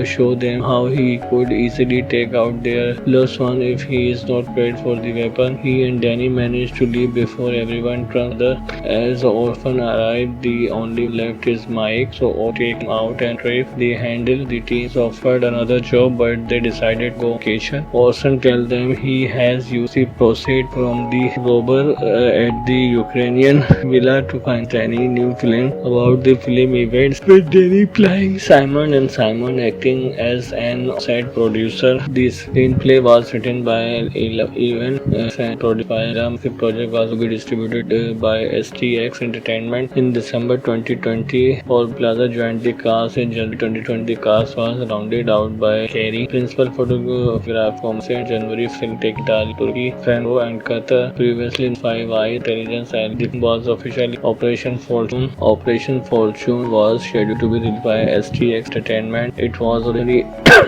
show them how he could easily take out their lost one if he is not paid for the weapon. He and Danny manage to leave before everyone turns. As the orphan arrived, the only left is Mike, so take him out and trip the handle. The teens offered another job, but they decided to go on vacation. Orson tells them he has used the proceeds from the robber at the Ukrainian villa to find any new film about the film events with Danny playing Simon and Simon acting as an set producer. The screenplay was written by Evan and produced by Ram. The project was to be distributed by STX Entertainment in December 2020. Paul Plaza joined the cast in January 2020. The cast was rounded out by Kerry, principal photographer from January, film Take Italy, Turkey, Franco and Qatar. Previously in Five Eye Intelligence, and the was officially Operation Fortune. Operation Fortune was scheduled to be released by STX Entertainment. It was already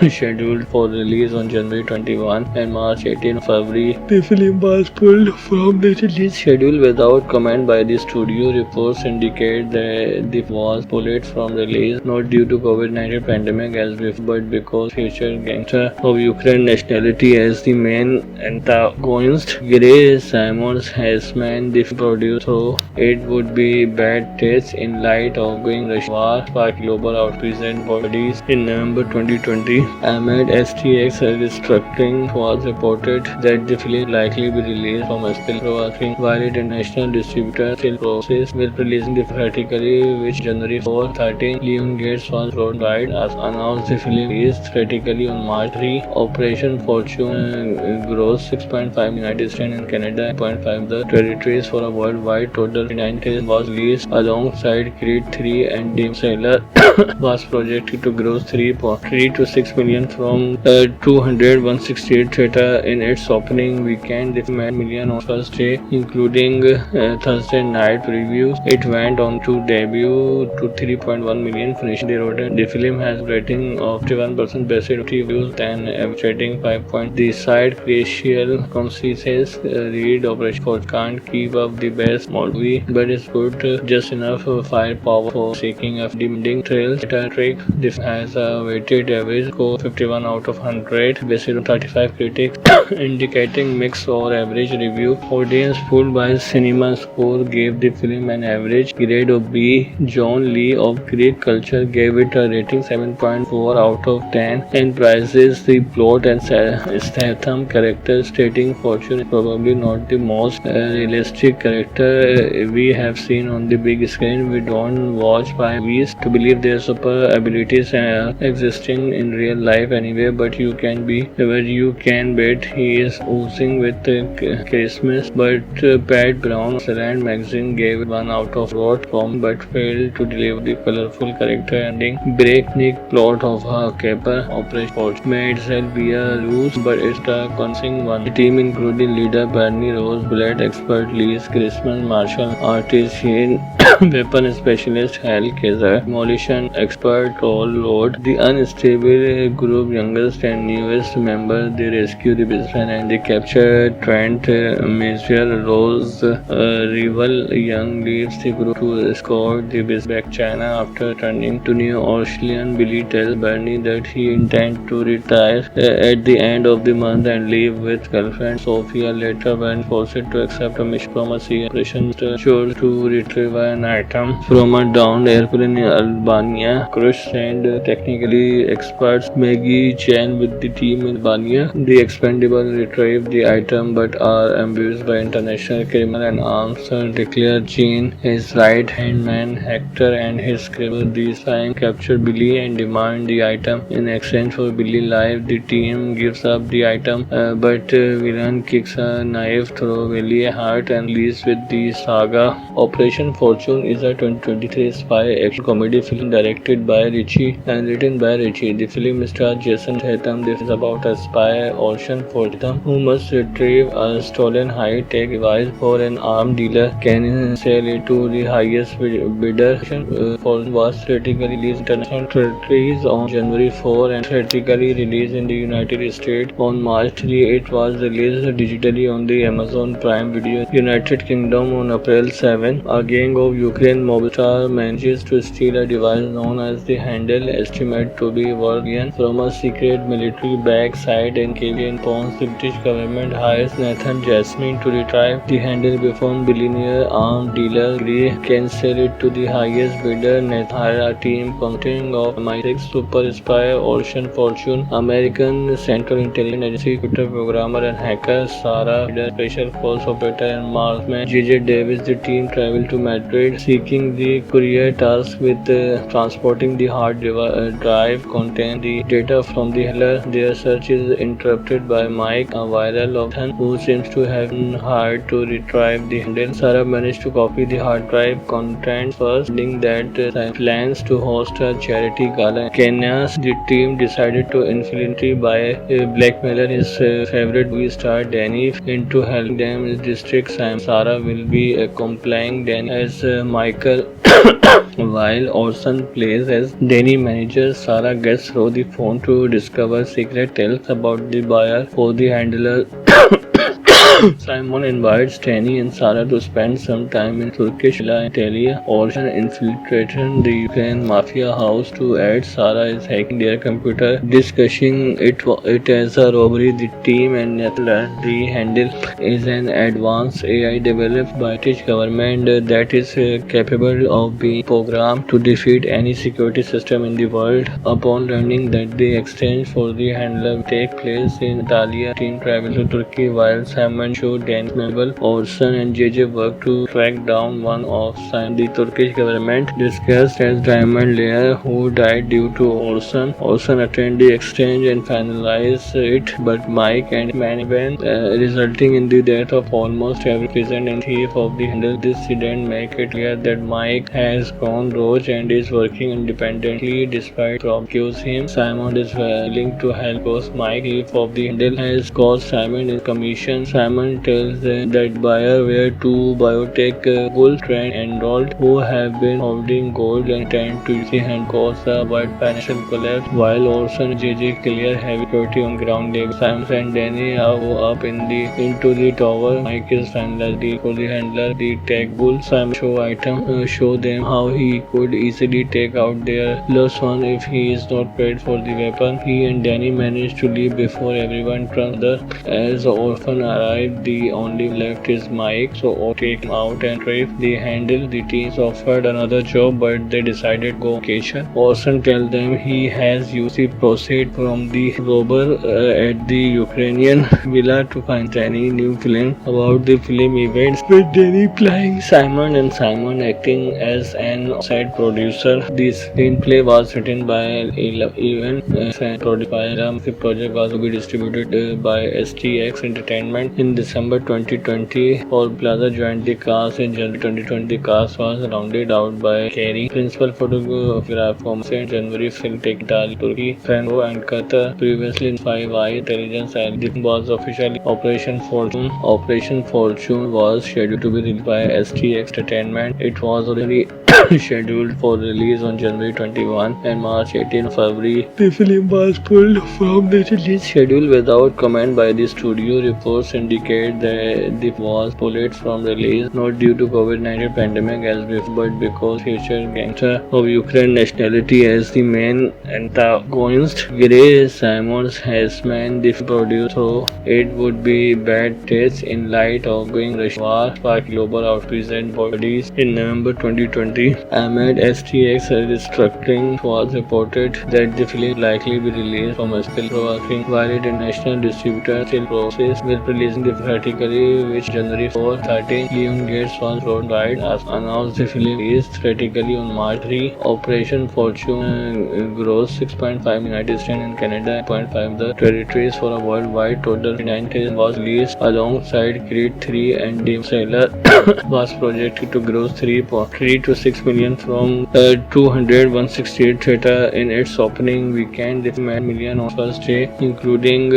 scheduled for release on January 21 and March 18 February. The film was pulled from the release schedule without comment by the studio. Reports indicate that the was pulled from release not due to COVID-19 pandemic as before, but because future gangster of Ukraine nationality as the main antagonist. Gray Simons has meant the producer, so it would be bad taste in light of going Russian war sparked global outreach bodies in November 2020. Amid STX restructuring was reported that the film likely be released from a still processing while international distributor still process with releasing the theatrically which January 4, 13. Leon Gates was worldwide as announced the film is theatrically on March 3. Operation Fortune grossed 6.5 United States and Canada 0.5 the territories for a worldwide total 9 was released alongside Creed 3 and Demon Sailor was projected to gross 3.3 to 6 million from 168 theater in its opening weekend. The film made million on first day, including Thursday night previews. It went on to debut to 3.1 million, finishing the road. The film has a rating of 51% basic reviews and average rating 5 points. The side crucial consequences read Operation Fortune can't keep up the best movie, but it's good just enough firepower for seeking a demanding thrill. Trick. This has a weighted average score 51 out of 100 based on 35 critics, indicating mixed or average review. Audience pulled by cinema score gave the film an average grade of B. John Lee of Greek Culture gave it a rating 7.4 out of 10 and praises the plot and Statham character, stating Fortune is probably not the most realistic character we have seen on the big screen. We don't watch by movies to believe their super abilities existing in real life anyway, but you can bet he is oozing with charisma. But Pat Brown of Slant magazine gave it 1 out of .com but failed to deliver the colorful character ending. Breakneck plot of a caper Operation Fortune may itself be a ruse, but it's a convincing one. The team including leader Bernie Rose, bullet expert Liz Christmas, martial artist Shane, weapon specialist Hal Kaiser, demolition expert Paul Lord, the unstable group youngest and newest member. They rescue the his friend, and they capture Trent Mizell. Rose Rival Young leaves the group to escort the business back to China after turning to New Orleans. Billy tells Bernie that he intends to retire at the end of the month and leave with girlfriend Sophia. Later, when forced to accept a mission from a CIA operation, sure to retrieve an item from a downed airplane in Albania. Crush and technically experts Maggie Chan with the team in Albania. The expendable retrieve the item but are ambushed by international criminal and arms declare Chan his right-hand man. Hector and his crew this time capture Billy and demand the item. In exchange for Billy's life, the team gives up the item, but villain kicks a knife through Billy's heart and leaves with the saga. Operation Fortune is a 2023 spy action comedy film directed by Richie and written by Richie. The film stars Jason Statham. This is about a spy, Ocean Fortune, who must retrieve a stolen high-tech device for an arms dealer. Can sell it to the highest bidder. Fortune was theatrically released in international territories on January 4 and theatrically released in the United States on March 3. It was released digitally on the Amazon Prime Video United Kingdom on April 7. A gang of Ukraine mobsters manages to steal a device known as the Handle, estimated to be worth $1 from a secret military base site in California. The British government hires Nathan Jasmine to retrieve the Handle before billionaire arms dealer Gray can sell it to the highest bidder. Nathan hires a team consisting of MI6 super spy Ocean Fortune, American Central Intelligence Agency computer programmer and hacker Sarah Leader, special force operator and marksman J.J. Davis. The team travel to Madrid seeking the courier tasked with transporting the hard drive containing the data from the handler. Their search is interrupted by Mike, a viral option who seems to have been hired to retrieve the handle. Sarah managed to copy the hard drive content first, finding that plans to host a charity gala in Kenya. The team decided to infiltrate by blackmailer his favorite movie star Danny into helping them in district. Sarah will be accompanying Danny as Michael while Orson plays as Danny manager. Sarah gets through the phone to discover secret tales about the buyer for the handler. Simon invites Danny and Sarah to spend some time in Turkish villa in Antalya. Orson infiltrated the Ukraine mafia house to aid. Sarah is hacking their computer, discussing it as a robbery. The team and Nathan learn the Handle is an advanced AI developed by the British government that is capable of being programmed to defeat any security system in the world. Upon learning that the exchange for the handler will take place in Antalya, team travel to Turkey while Simon show Danny Mabel, Orson and JJ work to track down one of Simon. The Turkish government discussed as Diamond Layer, who died due to Orson. Orson attend the exchange and finalize it, but Mike and Manivan resulting in the death of almost every present and thief of the handle. This incident make it clear that Mike has gone rogue and is working independently despite accuse him. Simon is willing to help because Mike thief of the handle has caused Simon in commission. Simon tells them that buyer were two biotech bulls Trent enrolled who have been holding gold and tend to use the hand cause a wide financial collapse, while Orson and JJ clear heavy security on ground level. Simon and Danny go up into the tower. Mike is finalized for the handler, the tech bull. Simon show them how he could easily take out their lost one if he is not paid for the weapon. He and Danny manage to leave before everyone turns other. As Orphan arrived, the only left is Mike, so take him out and retrieve the handle. The teens offered another job, but they decided to go on vacation. Orson tells them he has used the proceeds from the robber at the Ukrainian villa to find Danny. New film about the film events with Danny playing Simon and Simon acting as an outside producer. The screenplay was written by Evan and produced by Ram. The project was to be distributed by STX Entertainment in December 2020. Paul Plaza joined the cast in January 2020. The cast was rounded out by Kerry, principal photographer from January, film take Italy, Turkey, Franco and Qatar. Previously in 5i Intelligence, and this was officially Operation Fortune. Operation Fortune was scheduled to be released by STX Entertainment. It was originally scheduled for release on January 21 and March 18 February. The film was pulled from the release schedule without comment by the studio. Reports indicate that the was pulled from release not due to COVID-19 pandemic as before, but because featured gangster of Ukraine nationality as the main antagonist. Gray Simons has meant the producer, so it would be bad taste in light of going Russian war sparked global outreach and bodies. In November 2020, amid STX restructuring, was reported that the film likely be released from a skill working while international distributor still process with releasing the theatrically, which January 4, 13, Leon Gates was worldwide as announced the film is theatrically on March 3. Operation Fortune grossed 6.5 in United States and Canada, 0.5 the territories for a worldwide total 9 was released alongside Creed 3 and Demon Sailor was projected to gross 3.3 to 6 million from 168 theater in its opening weekend. The film made million on first day, including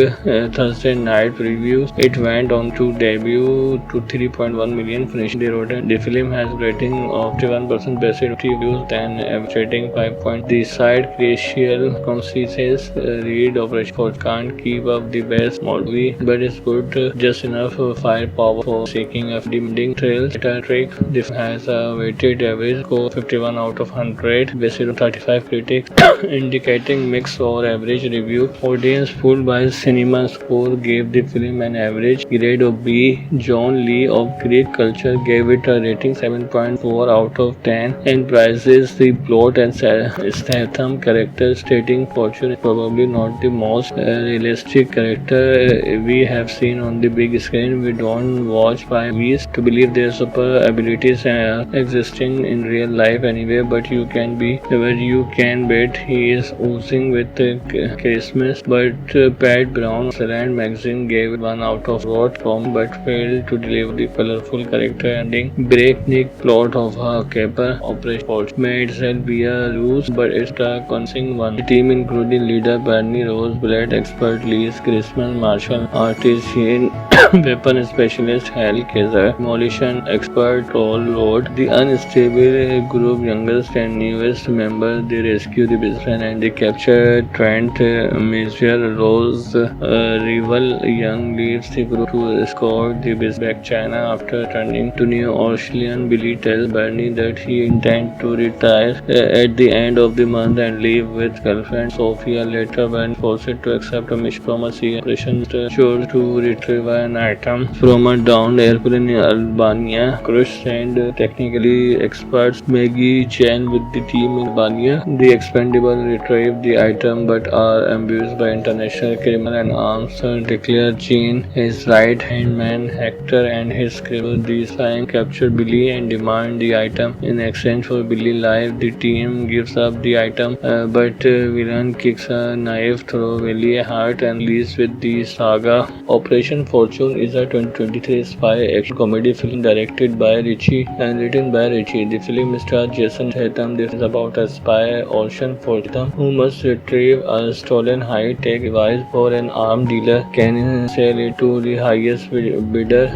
Thursday night previews. It went on to debut to 3.1 million, finishing the road. The film has rating of 51% best reviews and average rating 5 points. The side crucial consequences read Operation Ford can't keep up the best movie, but it's good just enough firepower for seeking a demanding thrills. Trick. The film has a weighted average score 51 out of 100 based on 35 critics, indicating mixed or average review. Audience pulled by cinema score gave the film an average grade of B. John Lee of Greek Culture gave it a rating 7.4 out of 10 and praises the plot and Statham character, stating Fortune is probably not the most realistic character we have seen on the big screen. We don't watch movies to believe their super abilities existing in real life anyway, but you can be where you can bet he is oozing with charisma. But Pat Brown of Salad magazine gave 1 out of wrote from but failed to deliver the colorful character ending. Breakneck plot of a caper Operation Fortune may itself be a ruse, but it's a convincing one. The team including leader Bernie Roseblatt, expert Lee's Christmas martial artist Shane weapon specialist Hal Kaiser, demolition expert Paul Lord, the unstable group youngest and newest member. They rescue the businessman and they capture Trent Major Rose. Rival Young leaves the group to escort the business back China after turning to New Orleans. Billy tells Bernie that he intends to retire at the end of the month and leave with girlfriend Sophia. Later, Bernie forced to accept a mission from a CIA operation to retrieve an item from a downed airplane in Albania. Crush and technically experts Maggie Chan with the team in Albania. The expendable retrieve the item but are ambushed by international criminal and arms declare Chan his right hand man Hector and his crew. These time capture Billy and demand the item. In exchange for Billy's life, the team gives up the item, but villain kicks a knife through Billy's heart and leaves with the saga. Operation Fortune is a 2023 spy action comedy film directed by Richie and written by Richie. The film stars Jason Statham. This is about a spy, Ocean Fortune, who must retrieve a stolen high-tech device for an arms dealer. Can sell it to the highest bidder.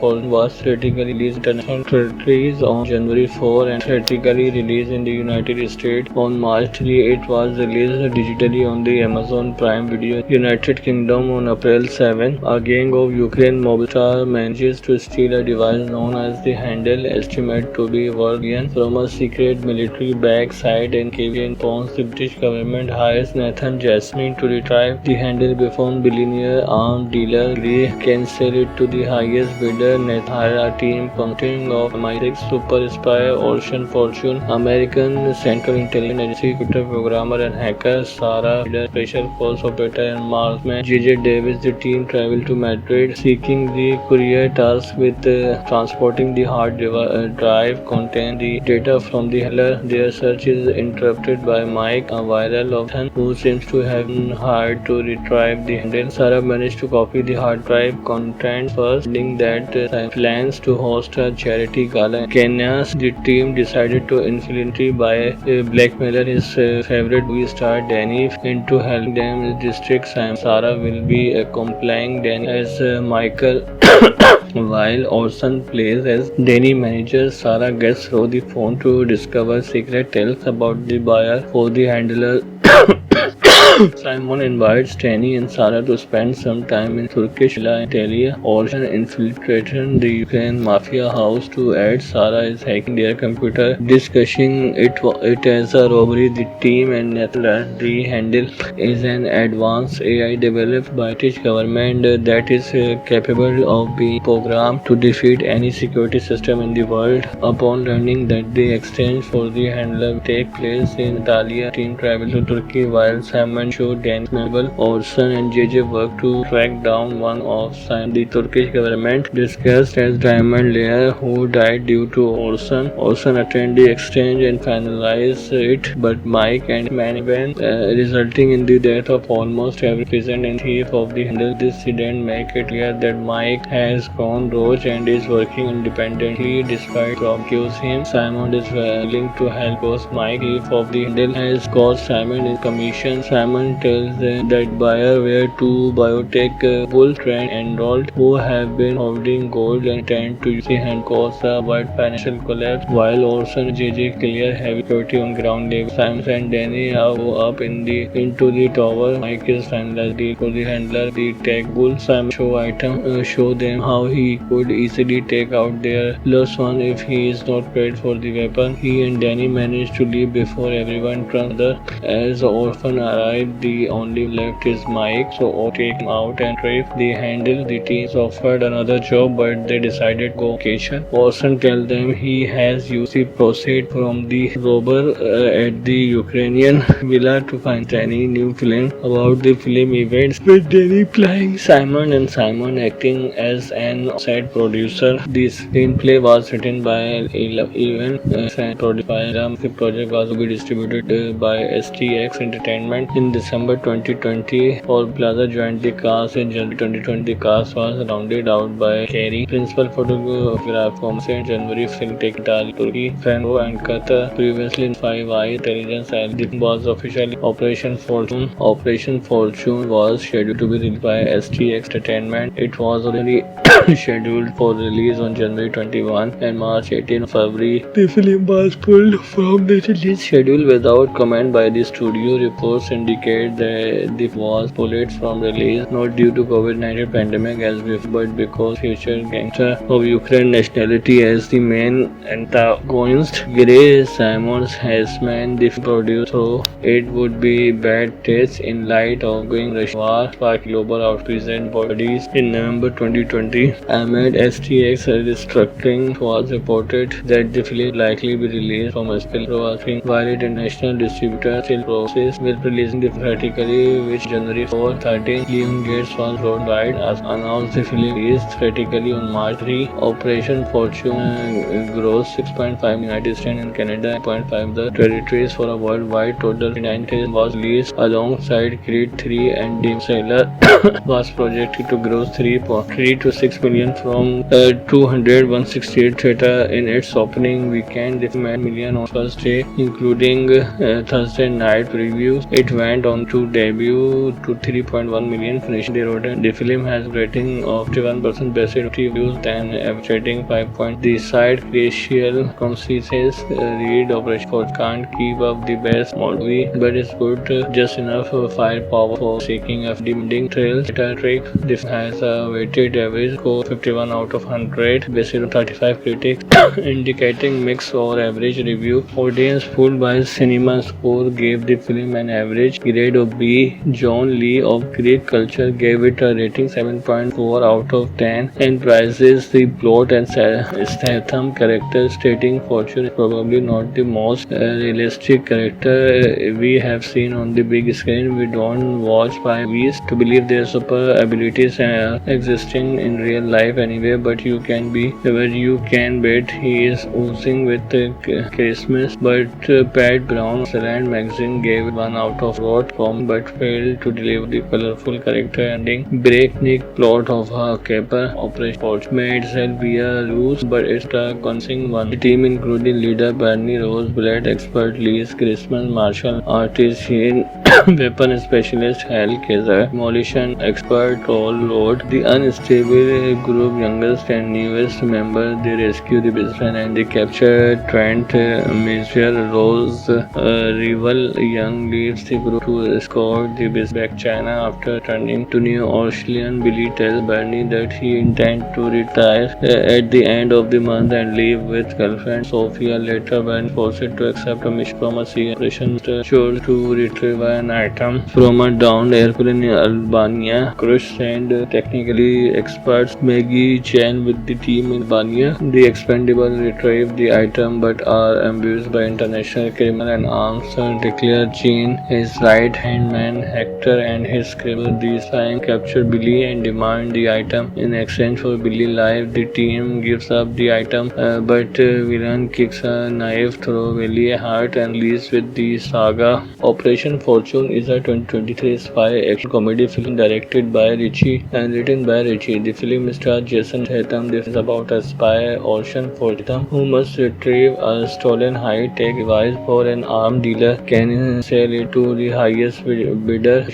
Fortune was theatrically released in international territories on January 4 and theatrically released in the United States on March 3. It was released digitally on the Amazon Prime Video United Kingdom on April 7. A gang of Ukraine mobster manages to steal a device known as the Handle, estimated to be worth $1 from a secret military base site in Kiev. Informs the British government hires Nathan Jasmine to retrieve the Handle before billionaire arms dealer Lee can sell it to the highest bidder. Nathan hires a team consisting of MI6 super spy Ocean Fortune, American Central Intelligence Agency programmer and hacker Sarah, special force operator and marksman J.J. Davis. The team travel to Madrid seeking the courier tasked with transporting the hard drive containing the data from the handler. Their search is interrupted by Mike, a viral option who seems to have been hired to retrieve the handle. Sarah managed to copy the hard drive content first, ending that plans to host a charity gala in Kenya. The team decided to infiltrate by blackmailer his favorite movie star Danny into helping them district Sarah will be accompanying Danny as Michael while Orson plays as Danny manager. Sarah gets through the phone to discover secret tales about the buyer for the handler. Simon invites Danny and Sarah to spend some time in Turkish villa Antalya. Orson infiltrated the Ukraine mafia house to aid. Sarah is hacking their computer, discussing it as a robbery. The team and Nathan the handle is an advanced AI developed by the British government that is capable of being programmed to defeat any security system in the world. Upon learning that the exchange for the handler take place in Antalya, team travel to Turkey while Simon show Danny Mabel, Orson and JJ work to track down one of Simon. The Turkish government discussed as Diamond Layer who died due to Orson. Orson attend the exchange and finalize it, but Mike and Manivan resulting in the death of almost every peasant and thief of the handle. This incident make it clear that Mike has gone rogue and is working independently despite accuse him. Simon is willing to help because Mike thief of the handle has caused Simon in commission. Simon tells them that buyer were two biotech bull trained enrolled who have been holding gold and tend to use the hand cause a wide financial collapse. While Orson and JJ clear heavy security on ground level, Simon and Danny go up into the tower. Mike is finalized for the handler, the tech bull. Simon show them how he could easily take out their plus one if he is not paid for the weapon. He and Danny manage to leave before everyone turns other. As Orphan arrived, the only left is Mike, so take him out and trip the handle. The teens offered another job, but they decided to go vacation. Orson tells them he has used the proceeds from the robber at the Ukrainian villa to find any new film about the film events with Danny playing Simon and Simon acting as an outside producer. The screenplay was written by Evan and produced by Ram. The project was to be distributed by STX Entertainment in December 2020. Paul Plaza joined the cast in January 2020. The cast was rounded out by Kerry, principal photographer in January, film taken Turkey, Franco and Qatar. Previously in Five Eyes Intelligence, this was officially Operation Fortune. Operation Fortune was scheduled to be released by STX Entertainment. It was already scheduled for release on January 21 and March 18 February. The film was pulled from the release schedule without comment by the studio. Reports indicate that it was pulled from release not due to COVID-19 pandemic as before, but because future gangster of Ukraine nationality as the main antagonist. Gray Simons has meant the producer, so it would be bad taste in light of going Russian war by global outreach bodies. In November 2020, amid STX restructuring, was reported that the film likely be released from a spill while international distributor still process with releasing the theatrically, which January 4, 13, Leon Gates was worldwide as announced the film released theatrically on March 3. Operation Fortune grossed 6.5 million United States and Canada 0.5 the territories for a worldwide total. 9 was released alongside Creed 3 and Demon Sailor was projected to gross 3 to 6 million from 168 theater in its opening weekend. The film made million on first day, including Thursday night previews. It went on to debut to 3.1 million, finishing the road. The film has a rating of 51% based on reviews and average rating 5 points. The side Crucial consequences read Operation Fortune can't keep up the best movie, but it's good just enough firepower for seeking a demanding thrill. Trick. This has a weighted average score 51 out of 100 based on 35 critics, indicating mixed or average review. Audience fooled by cinema score gave the film an average grade of B. John Lee of Greek Culture gave it a rating 7.4 out of 10 and praises the plot and Statham character, stating Fortune is probably not the most realistic character we have seen on the big screen. We don't watch by movies to believe their super abilities existing in real life anyway, but you can bet he is oozing with charisma. But Pat Brown, Excellent magazine gave 1 out of 4 plot from but failed to deliver the colorful character ending. Breakneck plot of a caper operation force made Sylvia lose, but it's a convincing one. The team including leader Bernie Rose, blade expert Liz Christmas, martial artist Shane, weapon specialist Hal Kaiser, demolition expert Roll Lord, the unstable group youngest and newest member. They rescue the businessman and they capture Trent Major Rose. Rival Young leaves the group to escort the business back China after turning to New Orleans. Billy tells Bernie that he intends to retire at the end of the month and leave with girlfriend Sophia. Later, Bernie forced to accept a mission from a CIA operation sure to retrieve an item from a downed airplane in Albania. Chris and technically experts Maggie Chan with the team in Albania. The expendable retrieve the item but are ambushed by international criminal and arms declare Chan his right hand man. Hector and his criminal these time capture Billy and demand the item. In exchange for Billy's life, the team gives up the item, but villain kicks a knife through Billy's heart and leaves with the saga. Operation Fortune is a 2023 spy action comedy film directed by Richie and written by Richie. The film stars Jason Statham. This is about a spy, Ocean Fortune, who must retrieve a stolen high-tech device for an arms dealer can sell it to the highest bidder.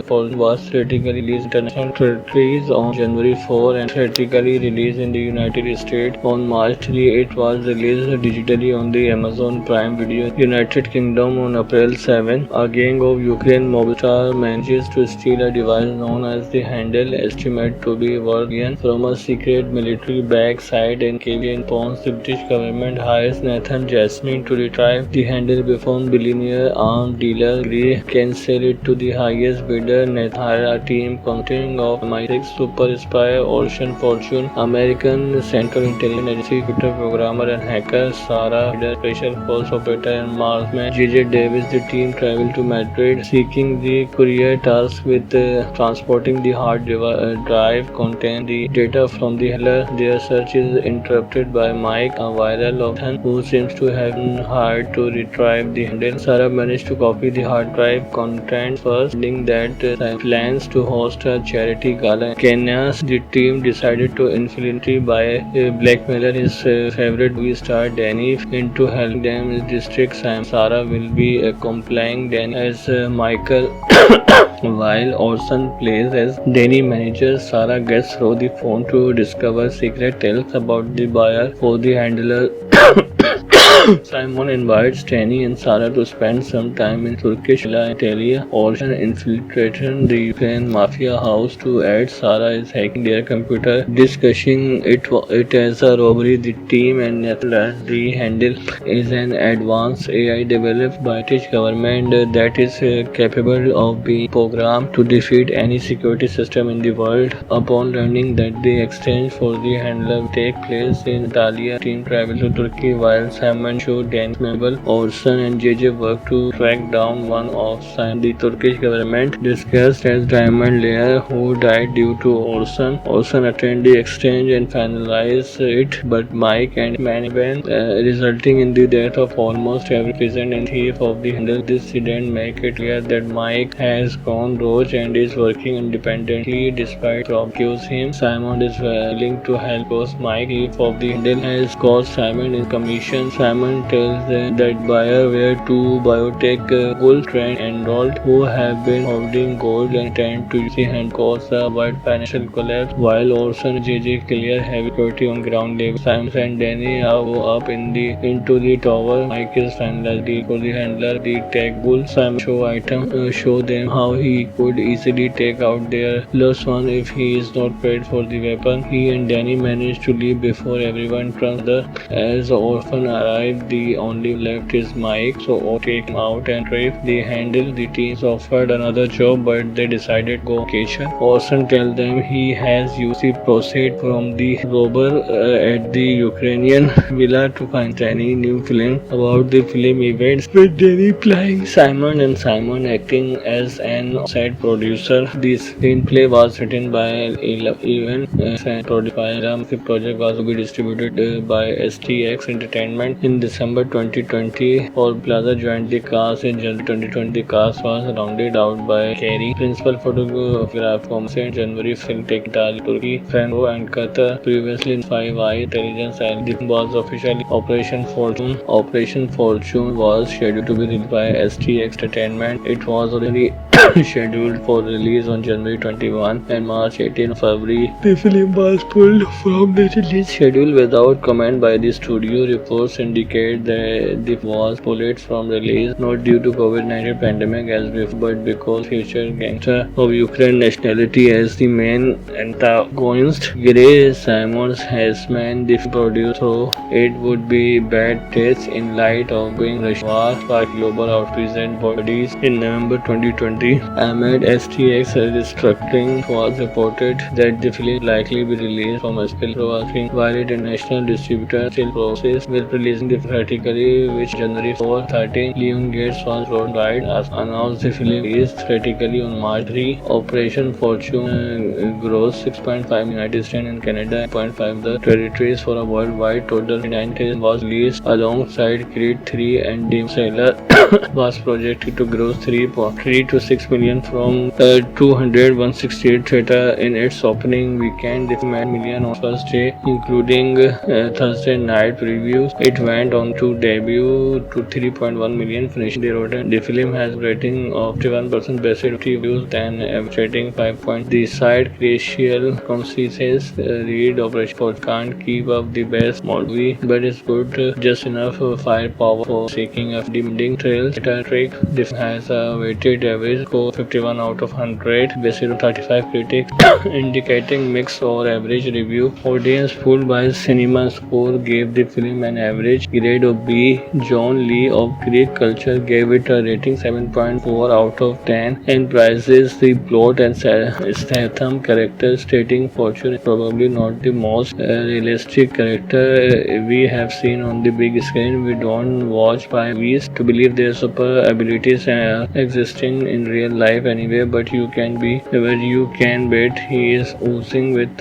Fortune was theatrically released international territories on January 4 and theatrically released in the United States on March 3. It was released digitally on the Amazon Prime Video United Kingdom on April 7. A gang of Ukraine mobster manages to steal a device known as the Handle, estimated to be worth from a secret military bag site in Cayman Ponds. The British government hires Nathan Jasmine to retrieve the Handle before billionaire arms dealer Gray can sell it to the highest bidder. Nathan hires a team consisting of MI6 super spy Ocean Fortune, American Central Intelligence Agency computer programmer and hacker Sarah Hyder, special force operator and marksman J.J. Davis. The team travel to Madrid seeking the courier tasked with transporting the hard drive containing the data from the handler. Their search is interrupted by Mike, a viral option who seems to have been hired to retrieve the handle. Sarah managed to copy the hard drive content first, ending that plans to host a charity gala in Kenya. The team decided to infiltrate by blackmailer his favorite movie star Danny into helping them in district. Sarah will be accompanying Danny as Michael while Orson plays as Danny manager. Sarah gets through the phone to discover secret tales about the buyer for the handler. Simon invites Danny and Sarah to spend some time in Turkish Antalya. Orson infiltrated the Ukraine mafia house to aid. Sarah is hacking their computer, discussing it as a robbery. The team and the handle is an advanced AI developed by the British government that is capable of being programmed to defeat any security system in the world. Upon learning that the exchange for the handler will take place in Antalya, team travel to Turkey while Simon show Dan's memorable. Orson and JJ work to track down one of the Turkish government disguised as Diamond Layer who died due to Orson. Orson attend the exchange and finalize it, but Mike and Manivan resulting in the death of almost every peasant and thief of the handle. This incident make it clear that Mike has gone rogue and is working independently despite accuse him. Simon is willing to help because Mike, thief of the handle, has caused Simon in commission. Simon tells them that buyer were two biotech gold trend enrolled who have been holding gold and tend to use the hand cause a wide financial collapse. While Orson and JJ clear heavy security on ground level, Simon and Danny go up into the tower. Mike is finally for the handler the tech bull. Simon show them how he could easily take out their plus one if he is not paid for the weapon. He and Danny manage to leave before everyone turns the as the orphan arrive. The only left is Mike, so take him out and rape the handle. The teens offered another job, but they decided to go vacation. Orson tells them he has used the proceeds from the robber at the Ukrainian villa to find Danny. New film about the film events with Danny playing Simon and Simon acting as an outside producer. The screenplay was written by Evan and produced by Ram. The project was to be distributed by STX Entertainment in In December 2020, Paul Plaza joined the cast. In January 2020, the cast was rounded out by Kerry, principal photographer from January film taking Turkey, France and Qatar. Previously in Five Eyes Intelligence, and the film was officially Operation Fortune. Operation Fortune was scheduled to be released by STX Entertainment. It was originally scheduled for release on January 21 and March 18. February. The film was pulled from the release schedule without comment by the studio. Reports indicate that the film was pulled from release not due to COVID-19 pandemic as before, but because featured gangster of Ukraine nationality as the main antagonist. Gray Simons has meant the producer, so it would be bad taste in light of being Russian war by global outreach bodies. In November 2020, amid STX restructuring, was reported that the film likely be released from Spielberg, while international distributor still process with releasing the theatrically, which January 4, 13, Leon Gates was worldwide as announced the film is theatrically on March 3. Operation Fortune grossed 6.5 in United States and Canada, 0.5 the territories for a worldwide total. 9 was released alongside Creed 3 and Demon Slayer was projected to gross 3 to 6 million from 168 theater in its opening weekend. The film made million on first day, including Thursday night previews. It went on to debut to 3.1 million, finishing the road. The film has a rating of 51% basic reviews and average rating 5 points. The site Crucial Consequences read Operation Fortune can't keep up the best movie, but it's good, just enough firepower for seeking a demanding thrills. Trick. The film has a weighted average score 51 out of 100, based on 35 critics, indicating mixed or average review. Audience fooled by cinema score gave the film an average grade of B. John Lee of Greek Culture gave it a rating 7.4 out of 10 and praises the plot and Statham character, stating Fortune is probably not the most realistic character we have seen on the big screen. We don't watch by movies to believe their super abilities are existing in real life anyway, but you can be where you can bet he is oozing with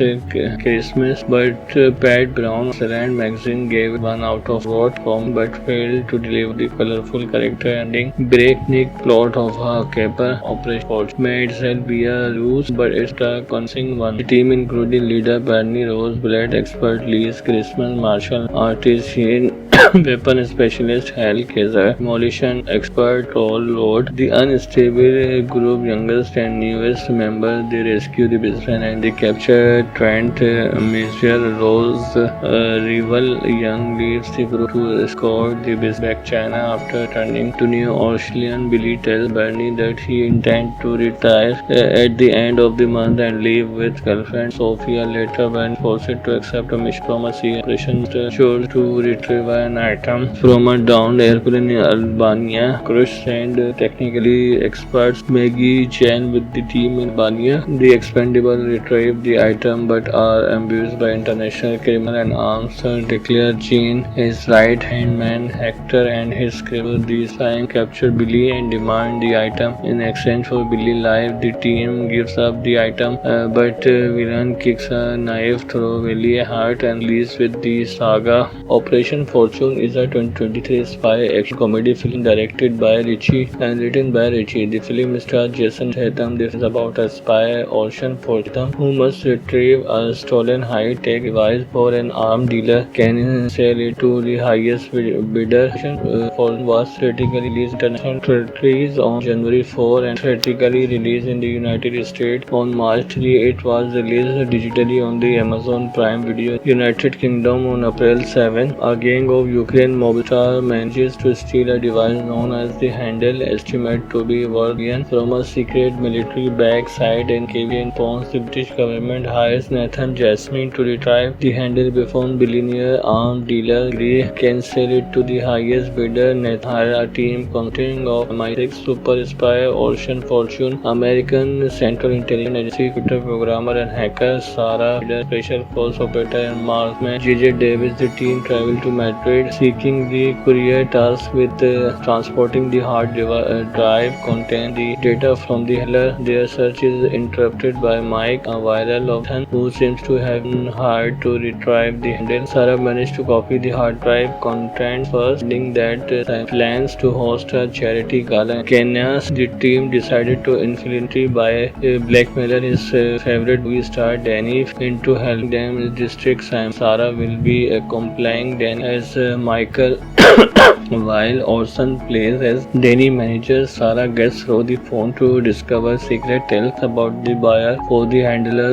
Christmas. But Pat Brown of Slant magazine gave it 1 out of .com, but failed to deliver the colorful character ending. Breakneck plot of a caper Operation Fortune may itself be a ruse, but it's a convincing one. The team including leader Bernie Roseblade, expert Lee's Christmas martial artist Shane weapon specialist Hal Kaiser, demolition expert Paul Lord, the unstable group youngest and newest member. They rescue the businessman and they capture Trent Major Rose. Rival Young leaves the group to escort the business back China after turning to New Orleans. Billy tells Bernie that he intends to retire at the end of the month and leave with girlfriend Sophia. Later, when forced to accept a mission from a sea operation to retrieve an item from a downed airplane in Albania. Crush and technically experts Maggie Chan with the team in Albania. The expendable retrieve the item but are ambushed by international criminal and arms declare Chan his right hand man. Hector and his crew design capture Billy and demand the item. In exchange for Billy's life, the team gives up the item, but villain kicks a knife through Billy's heart and leaves with the saga. Operation Fortune is a 2023 spy action comedy film directed by Richie and written by Richie. The film stars Jason Statham. This is about a spy, Ocean Fortune, who must retrieve a stolen high-tech device for an arms dealer can sell it to the highest bidder. Fortune was theatrically released in international territories on January 4 and theatrically released in the United States on March 3. It was released digitally on the Amazon Prime Video United Kingdom on April 7. A gang of Ukraine mobster manages to steal a device known as the Handle, estimated to be worth from a secret military base site in Kiev. Pons, the British government hires Nathan Jasmine to retrieve the Handle before billionaire arms dealer Gray can sell it to the highest bidder. Nathan hires a team consisting of MI6 super spy Ocean Fortune, American Central Intelligence Agency computer programmer and hacker Sarah, special force operator and marksman J.J. Davis. The team travel to Madrid avoid seeking the courier tasked with transporting the hard drive contain the data from the handler. Their search is interrupted by Mike, a viral option who seems to have been hired to retrieve the handle. Sarah managed to copy the hard drive content first, finding that plans to host a charity gala in Kenya. The team decided to infiltrate by blackmailer his favorite movie star Danny into helping them district Sam. Sarah will be complying then as Michael while Orson plays as Danny manager. Sarah gets through the phone to discover secret tales about the buyer for the handler.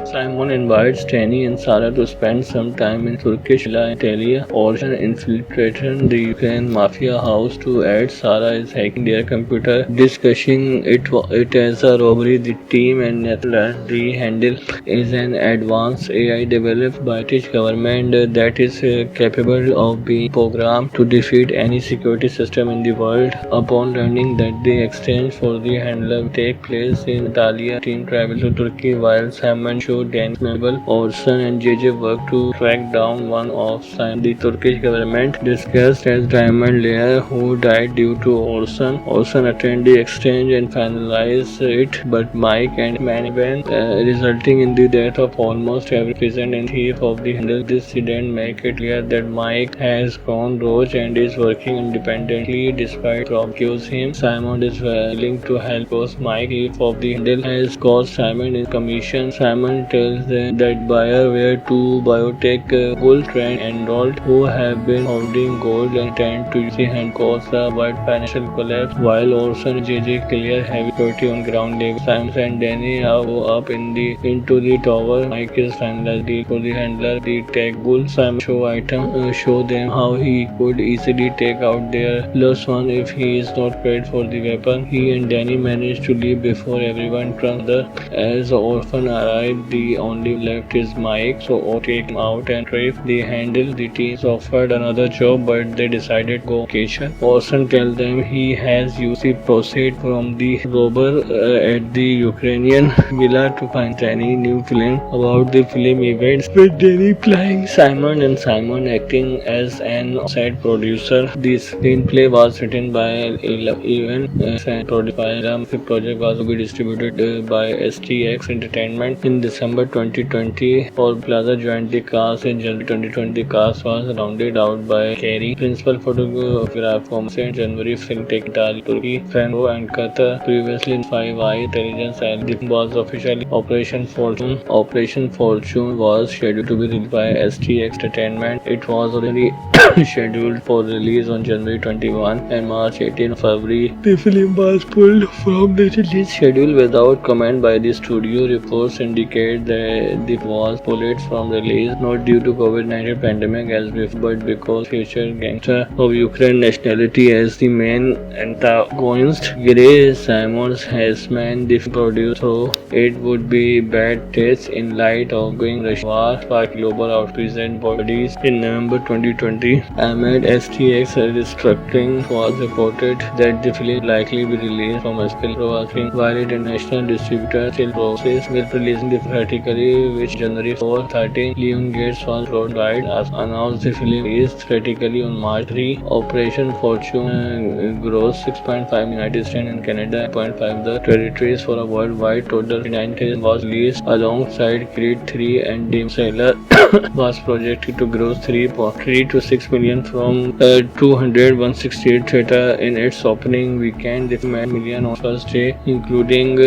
Simon invites Danny and Sarah to spend some time in Turkish villa Antalya. Orson infiltrated the Ukraine mafia house to aid. Sarah is hacking their computer, discussing it as a robbery. The team and learn the handle is an advanced AI developed by British government that is capable of being programmed to defeat any security system in the world. Upon learning that the exchange for the handler take place in Antalya, team travel to Turkey while Simon showed Dan's memorable. Orson and JJ work to track down one of the Turkish government disguised as Diamond Layer who died due to Orson. Orson attended the exchange and finalized it, but Mike and Manivan resulting in the death of almost every peasant and thief of the handle. This incident make it clear that Mike has gone rogue and is working independently despite accuse him. Simon is willing to help because Mike, thief of the handle, has caused Simon in commission. Simon tells them that buyer were two biotech gold trend enrolled who have been holding gold and tend to use the hand cause a wide financial collapse. While Orson and JJ clear heavy security on ground level, Simon and Danny go up into the tower. Mike is finalized deal for the handler, the tech bull. Simon show them how he could easily take out their plus one if he is not paid for the weapon. He and Danny manage to leave before everyone turns the as the orphan arrived. The only left is Mike, so take him out and trip the handle. The teams offered another job, but they decided to go vacation. Orson tells them he has used the proceeds from the robber at the Ukrainian villa to find any new film about the film events with Danny playing Simon and Simon acting as an outside producer. The screenplay was written by Evan and produced by Ram. The project was to be distributed by STX Entertainment in December 2020. Paul Plaza joined the cast in January 2020. The cast was rounded out by Kerry, principal photographer in January, film taken Turkey, Franco and Qatar. Previously in 5i Intelligence and the film was officially Operation Fortune. Operation Fortune was scheduled to be released by STX Entertainment. It was already scheduled for release on January 21 and March 18. February. The film was pulled from the release schedule without comment by the studio. Reports indicate that it was pulled from release not due to COVID-19 pandemic as before, but because future gangster of Ukraine nationality as the main antagonist. Gray Simons has man the producer, so it would be bad taste in light of going Russian war by global outreach bodies. In November 2020, amid STX restructuring was reported that the film likely be released from Aspel Provaking, while international distributor still process with releasing the theatrically, which January 4, 13, Leon Gates was worldwide announced the film is theatrically on March 3. Operation Fortune grossed 6.5 United States and Canada 0.5 the territories for a worldwide total. 9 was released alongside Creed 3 and Demon Slayer was projected to gross 3.3 to 6 million from 168 theater in its opening weekend. The film made million on first day, including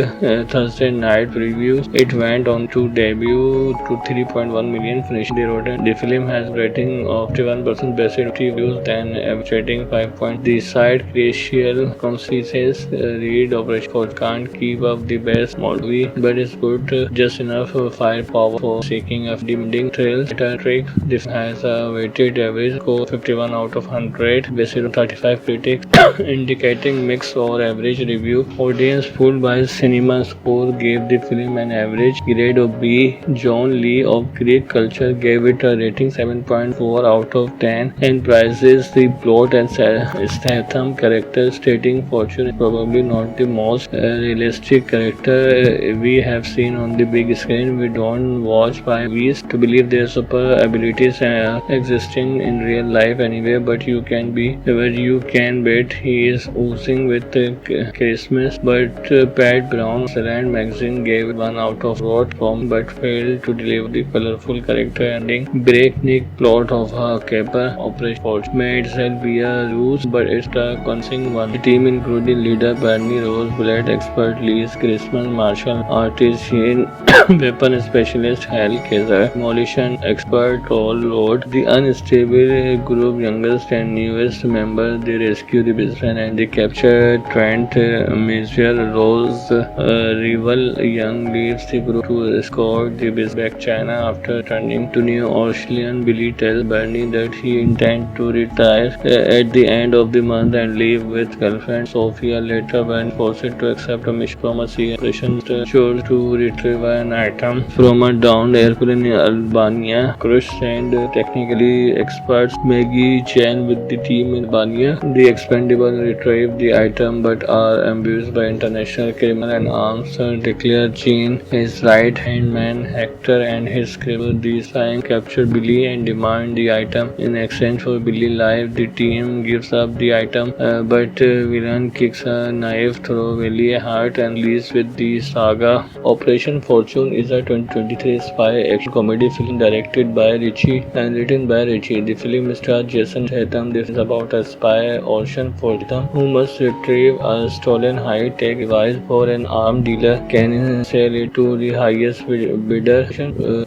Thursday night previews. It went on to debut to 3.1 million, finishing the road. The film has a rating of 51% based on reviews, then average rating 5 points. The site Crucial Consequences read Operation Fortune can't keep up the best movie, but it's good, just enough firepower for seeking a demanding thrill. Trick. This has a weighted average score 51 out of 100 based on 35 critics, indicating mixed or average review. Audience fooled by cinema score gave the film an average grade of B. John Lee of Greek Culture gave it a rating 7.4 out of 10 and praises the plot and Statham character, stating Fortune is probably not the most realistic character we have seen on the big screen. We don't watch by movies to believe their super abilities existing in real life anyway, but you can be where you can bet he is oozing with Christmas. But Pat Brown, Slant Magazine gave it 1 out of wrote from but failed to deliver the colorful character ending. Breakneck plot of a caper operation Fortune may itself be a ruse, but it's a convincing one. The team included leader Bernie Roseblatt, expert Lee's Christmas martial artist Shane, weapon specialist Hal Kaiser, demolition expert Paul Lord, the unstable group youngest and newest member. They rescue the businessman and they capture Trent Major. Rose rival young leaves the group to escort the business back China after returning to New Orleans. Billy tells Bernie that he intends to retire at the end of the month and leave with girlfriend Sophia. Later, when forced to accept a mission from a CIA operation, chose to retrieve an item from a downed airplane in Albania. Crush and technically experts Maggie Chan with the team in Albania. The expendable retrieve the item but are ambushed by international criminal and arms declare Chan his right-hand man. Hector and his criminal design capture Billy and demand the item. In exchange for Billy's life, the team gives up the item, but villain kicks a knife through Billy's heart and leaves with the saga. Operation Fortune is a 2023 spy action comedy film directed by Richie and written by Richie. The film stars Jason Statham. This is about a spy, Ocean Fortham, who must retrieve a stolen high-tech device for an arms dealer can sell it to the highest bidder.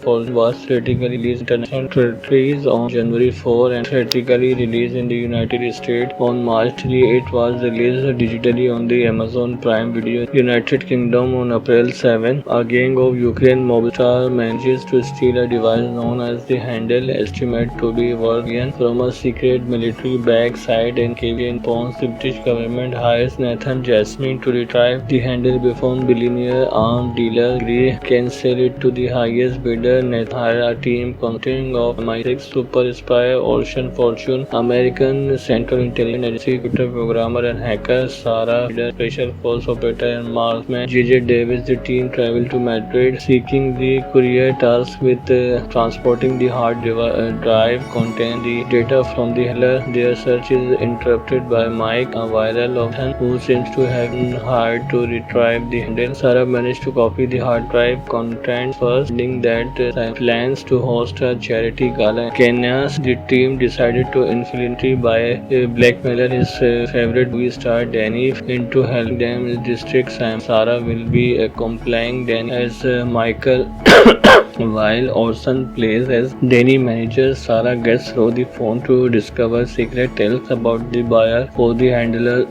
Fortune was theatrically released in international territories on January 4 and theatrically released in the United States on March 3. It was released digitally on the Amazon Prime Video United Kingdom on April 7. A gang of Ukraine mob star manages to steal a device known as the Handle, estimated to be worth from a secret military bag site in Cavian Ponds. The British government hires Nathan Jasmine to retrieve the Handle before billionaire arms dealer Gray can sell it to the highest bidder. Nathan hires a team consisting of MI6 super spy Ocean Fortune, American Central Intelligence Agency computer programmer and hacker Sarah, special force operator and marksman J.J. Davis. The team travel to Madrid seeking the courier tasked with transporting the hard drive containing the data from the handler. Their search is interrupted by Mike, a viral option who seems to have been hired to retrieve the handle. Sarah managed to copy the hard drive contents first, finding that plans to host a charity gala in Kenya. The team decided to infiltrate by blackmailer his favorite movie star Danny into helping them district Sam. Sarah will be complying Danny as Michael while Orson plays as Danny manager. Sarah gets through the phone to discover secret tales about the buyer for the handler.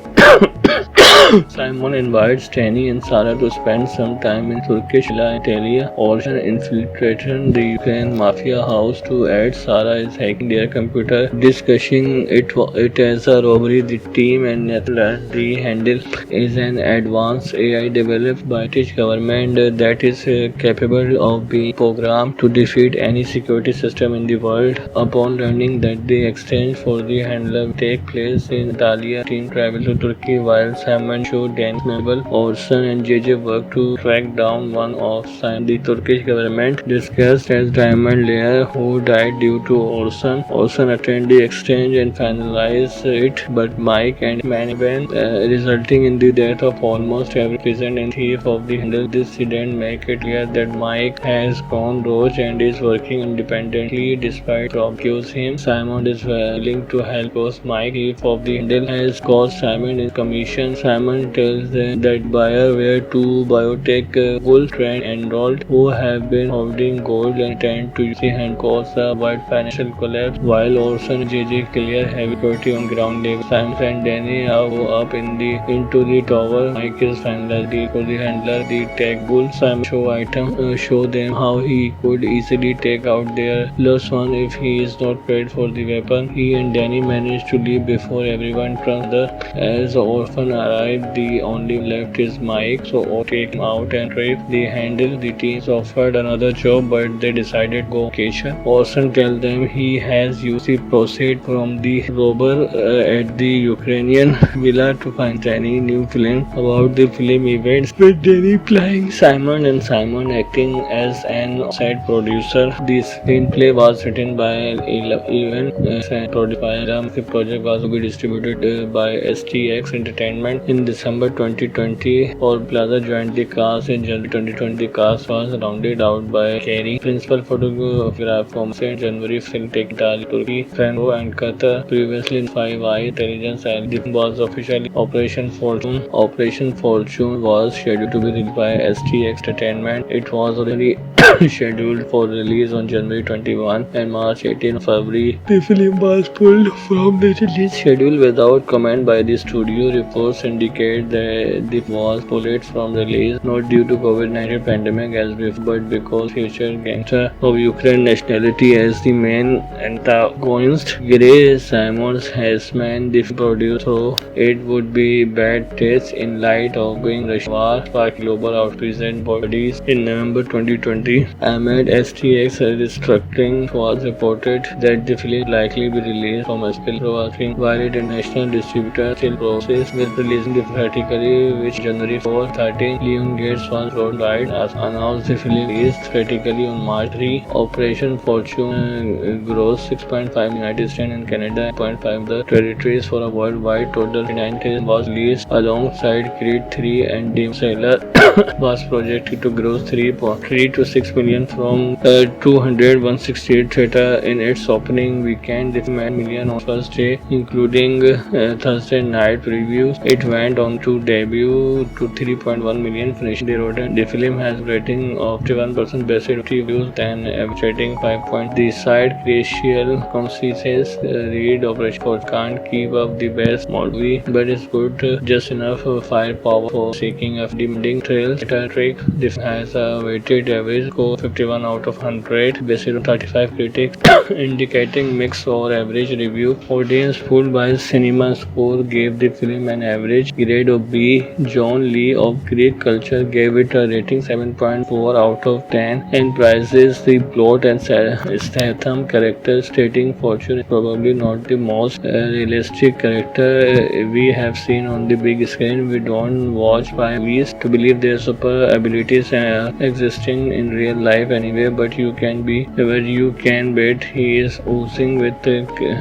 Simon invites Danny and Sarah to spend some time in Turkish Antalya. Orson infiltrated the Ukraine mafia house to aid. Sarah is hacking their computer, discussing it as a robbery. The team and learn the Handle is an advanced AI developed by the British government that is capable of being programmed to defeat any security system in the world. Upon learning that the exchange for the handler take place in Antalya, team travel to Turkey while Simon show Dan's memorable. Orson and JJ work to track down one of Simon. The Turkish government discussed as Diamond Layer, who died due to Orson. Orson attend the exchange and finalize it, but Mike and Manivan resulting in the death of almost every peasant and thief of the handle. This incident make it clear that Mike has gone rogue and is working independently despite accuse him. Simon is willing to help because Mike, thief of the handle, has caused Simon his commission. Simon tells them that buyer were two biotech bull trend enrolled who have been holding gold and tend to use the hand cause a wide financial collapse. While Orson and JJ clear heavy security on ground level, Simon and Danny go up into the tower. Mike is finalized deal for the handler, the tech bull. Simon show them how he could easily take out their lost one if he is not paid for the weapon. He and Danny manage to leave before everyone turns. As Orphan arrives arrive, the only left is Mike, so take him out and trip the handle. The teams offered another job, but they decided to go on vacation. Orson tells them he has used the proceeds from the robber at the Ukrainian villa to finance any new film about the film events, with Danny playing Simon and Simon acting as an side producer. The screenplay was written by Evan and produced by Ram. The project was to be distributed by STX Entertainment in December 2020. All Plaza joined the cast in January 2020. The cast was rounded out by Kerry, principal photographer from January, film taking Turkey, Fenro and Qatar. Previously in 5i Intelligence, and the film was officially Operation Fortune. Operation Fortune was scheduled to be released by STX Entertainment. It was originally scheduled for release on January 21 and March 18. February. The film was pulled from the release schedule without comment by the studio. Reports indicate that it was pulled from release not due to COVID-19 pandemic as before, but because featured gangster of Ukraine nationality as the main antagonist. Gray Simons has man the producer, so it would be bad taste in light of going Russian war sparked global outrage and bodies. In November 2020, amid STX restructuring, was reported that the film likely be released from Spill while international distributor still process with releasing the theatrically, which January 4, 13, Leon Gates was worldwide as announced the film released theatrically on March 3. Operation Fortune grossed 6.5 United States and Canada 0.5 the territories for a worldwide total. 9 was released alongside Creed 3 and Demon Sailor was projected to gross 3.3 to 6 million from 168 theater in its opening weekend. The film made million on first day, including Thursday night previews. It went on to debut to 3.1 million, finishing the road. The film has rating of 51% basic reviews and average rating 5 points. The side Crucial consequences read Operation Fortune can't keep up the best movie, but it's good just enough firepower for seeking a demanding thrill. Trick. This has a weighted average score 51 out of 100 based on 35 critics, indicating mixed or average review. Audience fooled by cinema score gave the film an average grade of B. John Lee of Greek Culture gave it a rating 7.4 out of 10 and praises the plot and Statham character, stating Fortune is probably not the most realistic character we have seen on the big screen. We don't watch movies to believe their super abilities existing in real life anyway, but you can bet he is oozing with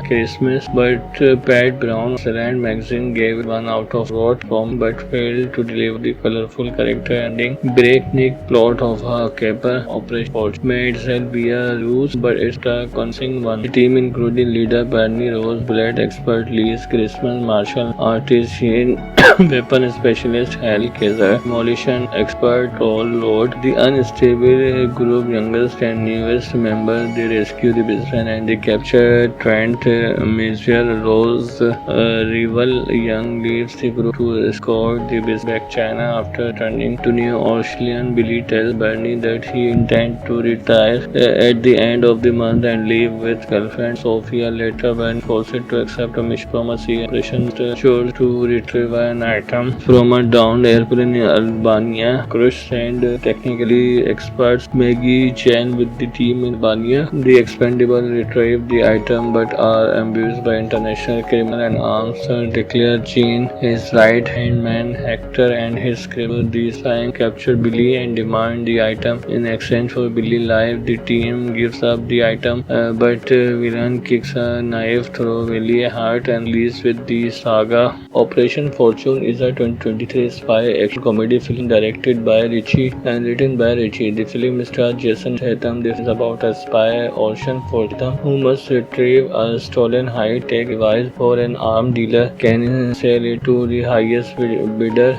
Christmas. But Pat Brown Slant magazine gave it 1 out of .com but failed to deliver the colorful character ending. Breakneck plot of a caper Operation Fortune may itself be a ruse, but it's a convincing one. The team including leader Bernie Rose, bullet expert Liz Christmas, martial artist Shane, weapon specialist Hal Kaiser, demolition expert Paul Lord, the unstable group youngest and newest member. They rescue the businessman and they capture Trent Major Rose. Rival Young leaves the group to escort the business back China after returning to New Orleans. Billy tells Bernie that he intends to retire at the end of the month and leave with girlfriend Sophia. Later, when forced to accept a mission from a sea operation to retrieve an item from a downed airplane in Albania. Crush and technically experts Maggie Chen with the team in Albania. The expendable retrieve the item but are ambushed by international criminal and arms declare Gene his right hand man. Hector and his criminal design capture Billy and demand the item in exchange for Billy's life. The team gives up the item but villain kicks a knife through Billy's heart and leaves with the saga. Operation Fortune is a 2023 spy action comedy film directed by Richie and written by Richie. The film stars Jason Statham. This is about a spy, Orson Fortune, who must retrieve a stolen high-tech device for an arms dealer. Can sell it to the highest bidder.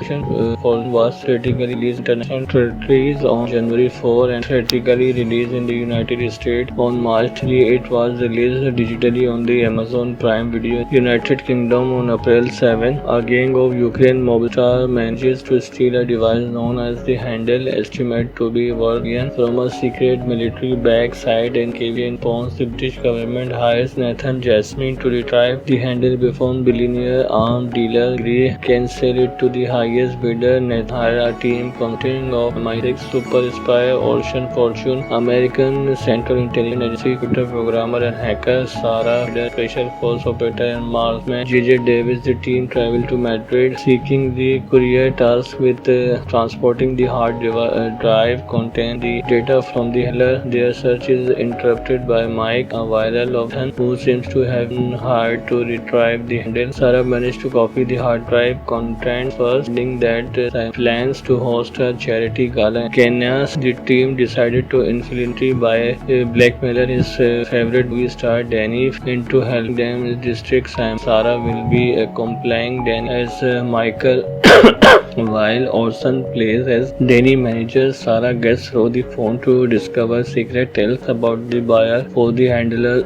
Fortune was theatrically released in international territories on January 4 and theatrically released in the United States on March 3. It was released digitally on the Amazon Prime Video United Kingdom on April 7. A gang of Ukraine mobster manages to steal a device known as the Handle, estimated to be worth from a secret military base site in Cavian Ponds. The British government hires Nathan Jasmine to retrieve the Handle before billionaire arms dealer Gray can sell it to the highest bidder. Hire a team consisting of MI6 super spy, Ocean Fortune, American Central Intelligence Agency, computer programmer and hacker, Sarah, special force operator and marksman, J.J. Davis. The team traveled to Madrid seeking the courier tasked with transporting the hard drive containing the data from the handler. Their search is interrupted by Mike, a viral option who seems to have been hired to retrieve the handle. Sarah managed to copy the hard drive contents first, ending that plans to host a charity gala in Kenya. The team decided to infiltrate by blackmailer his favorite movie star Danny into helping them district Sam. Sarah will be complying Danny as Michael while Orson plays as Danny manager. Sarah gets through the phone to discover secret tales about the buyer for the handler.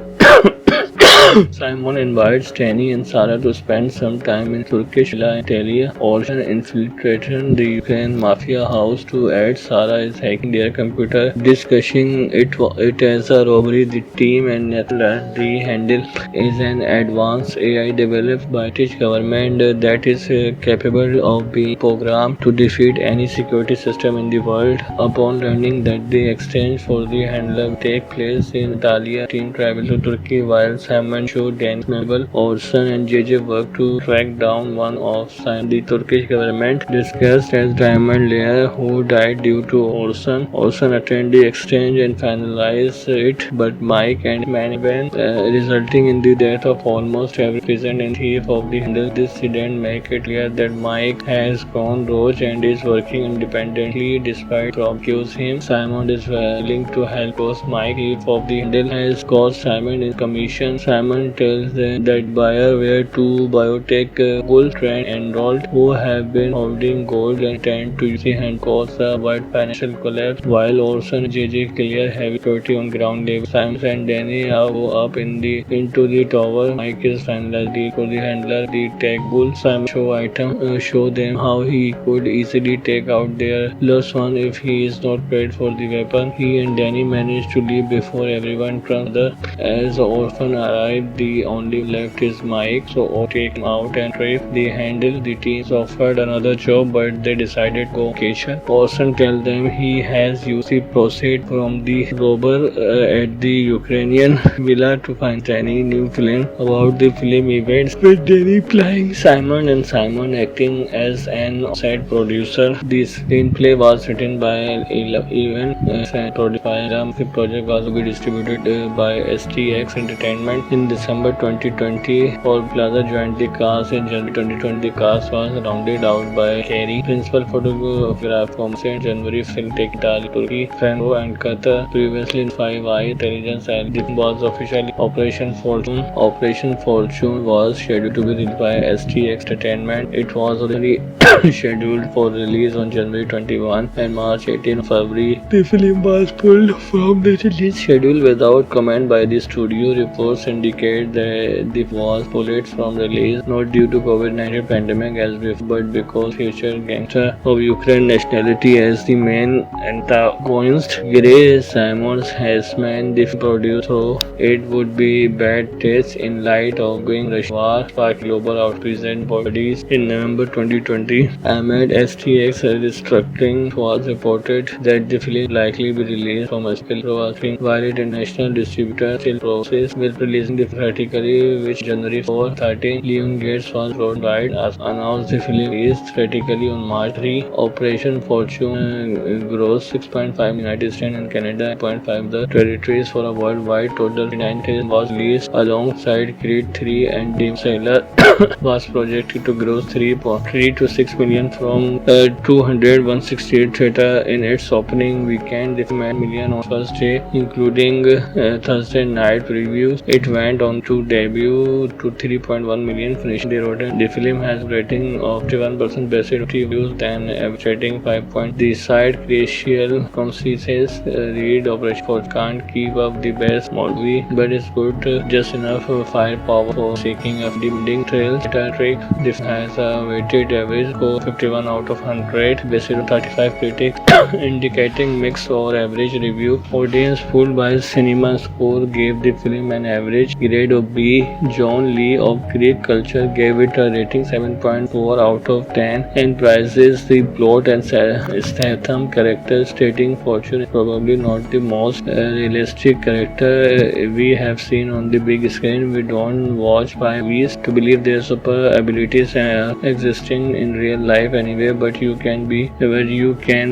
Simon invites Danny and Sarah to spend some time in Turkish villa Antalya. Orson infiltrated the Ukraine mafia house to aid. Sarah is hacking their computer, discussing it as a robbery. The team and the handle is an advanced AI developed by British government that is capable of being programmed to defeat any security system in the world. Upon learning that the exchange for the handler take place in Antalya, team travel to Turkey while Simon show Danny Mabel, Orson and JJ work to track down one of the Turkish government disguised as Diamond Layer who died due to Orson. Orson attend the exchange and finalize it, but Mike and Maniban resulting in the death of almost every peasant and thief of the handle. This incident make it clear that Mike has gone rogue and is working independently despite accuse him. Simon is willing to help because Mike, thief of the handle, has caused Simon in commission. Simon tells them that buyer were two biotech bull trend enrolled who have been holding gold and tend to use the hand cause a wide financial collapse while Orson and JJ clear heavy security on ground level. Simon and Danny go up into the tower. Mike is finalized deal for the handler, the tech bull. Simon show them how he could easily take out their lost one if he is not paid for the weapon. He and Danny manage to leave before everyone turns other. As Orphan arrived, the only left is Mike, so take him out and trip the handle. The teams offered another job, but they decided to go vacation. Orson tells them he has used the proceeds from the robber at the Ukrainian villa to find any new film about the film events with Danny playing Simon and Simon acting as an side producer. The screenplay was written by Evan and produced by Ram. The project was to be distributed by STX Entertainment in December 2020. Paul Plaza joined the cast in January 2020. The cast was rounded out by Kerry, principal photographer from January, film Take Italy, Turkey, Fenro and Qatar. Previously in 5i Intelligence and this was officially Operation Fortune. Operation Fortune was scheduled to be released by STX Entertainment. It was already scheduled for release on January 21 and March 18 February. The film was pulled from the release schedule without comment by the studio. Reports indicate that it was pulled from release not due to COVID-19 pandemic as before, but because future gangster of Ukraine nationality as the main antagonist. Gray Simons has man the producer, so it would be bad taste in light of going Russian war sparked global outrage and bodies. In November 2020, amid STX restructuring, was reported that the film likely be released from a while its international distributor still process with releasing the theatrically, which January 4, 13, Leon Gates was worldwide announced the film is theatrically on March 3. Operation Fortune grossed 6.5 United States and Canada 8.5 the territories for a worldwide total. 9 was released alongside Creed 3 and Demon Slayer was projected to gross 3.3 to 6 million from 168 theater in its opening weekend. The film had million on first day, including Thursday night previews. It went on to debut to 3.1 million, finishing the road. The film has a rating of 51% best reviews and average rating 5 points. The side Cracial Conceises read Operation Fortune can't keep up the best movie, but it's good just enough firepower for seeking a demanding trail sales. Trick. This has a weighted average score 51 out of 100 based on 35 critics, indicating mixed or average review. Audience fooled by cinema score gave the film an average grade of B. John Lee of Greek Culture gave it a rating 7.4 out of 10 and praises the plot and Statham character, stating Fortune is probably not the most realistic character we have seen on the big screen. We don't watch by movies to believe their super abilities existing in real life anyway, but you can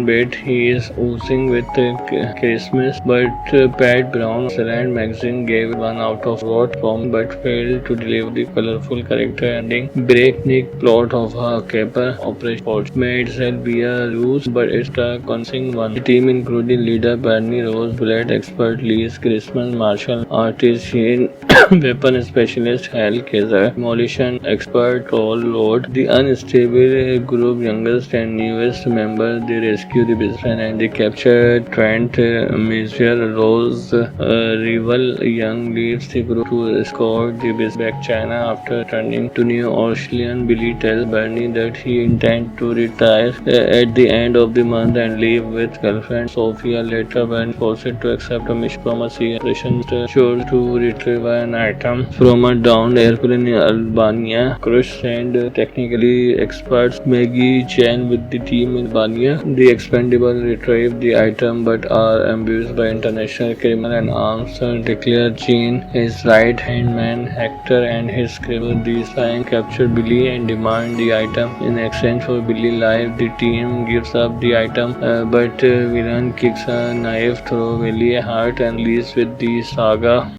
bet he is oozing with charisma. But Pat Brown, Slant magazine gave 1 out of what from but failed to deliver the colorful character ending. Breakneck plot of a caper operation Fortune may itself be a ruse, but it's a convincing one. The team including leader Bernie Rose, bullet expert Liz Christmas, martial artist Shane, weapon specialist Hal Kaiser, demolition expert Toll Lord, the unstable group youngest and newest member. They rescue the businessman and they capture Trent Major Rose. Rival Young leaves the group to escort the business back China after turning to New Orleans. Billy tells Bernie that he intends to retire at the end of the month and leave with girlfriend Sophia. Later, Bernie forced to accept a mission from a CIA operation to retrieve an item from a downed airplane in Albania. Crush and technically experts Maggie Chan with the team in Albania. The expendable retrieve the item but are ambushed by international criminal and arms declare Gene his right hand man. Hector and his crew. These flying capture Billy and demand the item. In exchange for Billy's life, the team gives up the item, but villain kicks a knife through Billy's heart and leaves with the saga.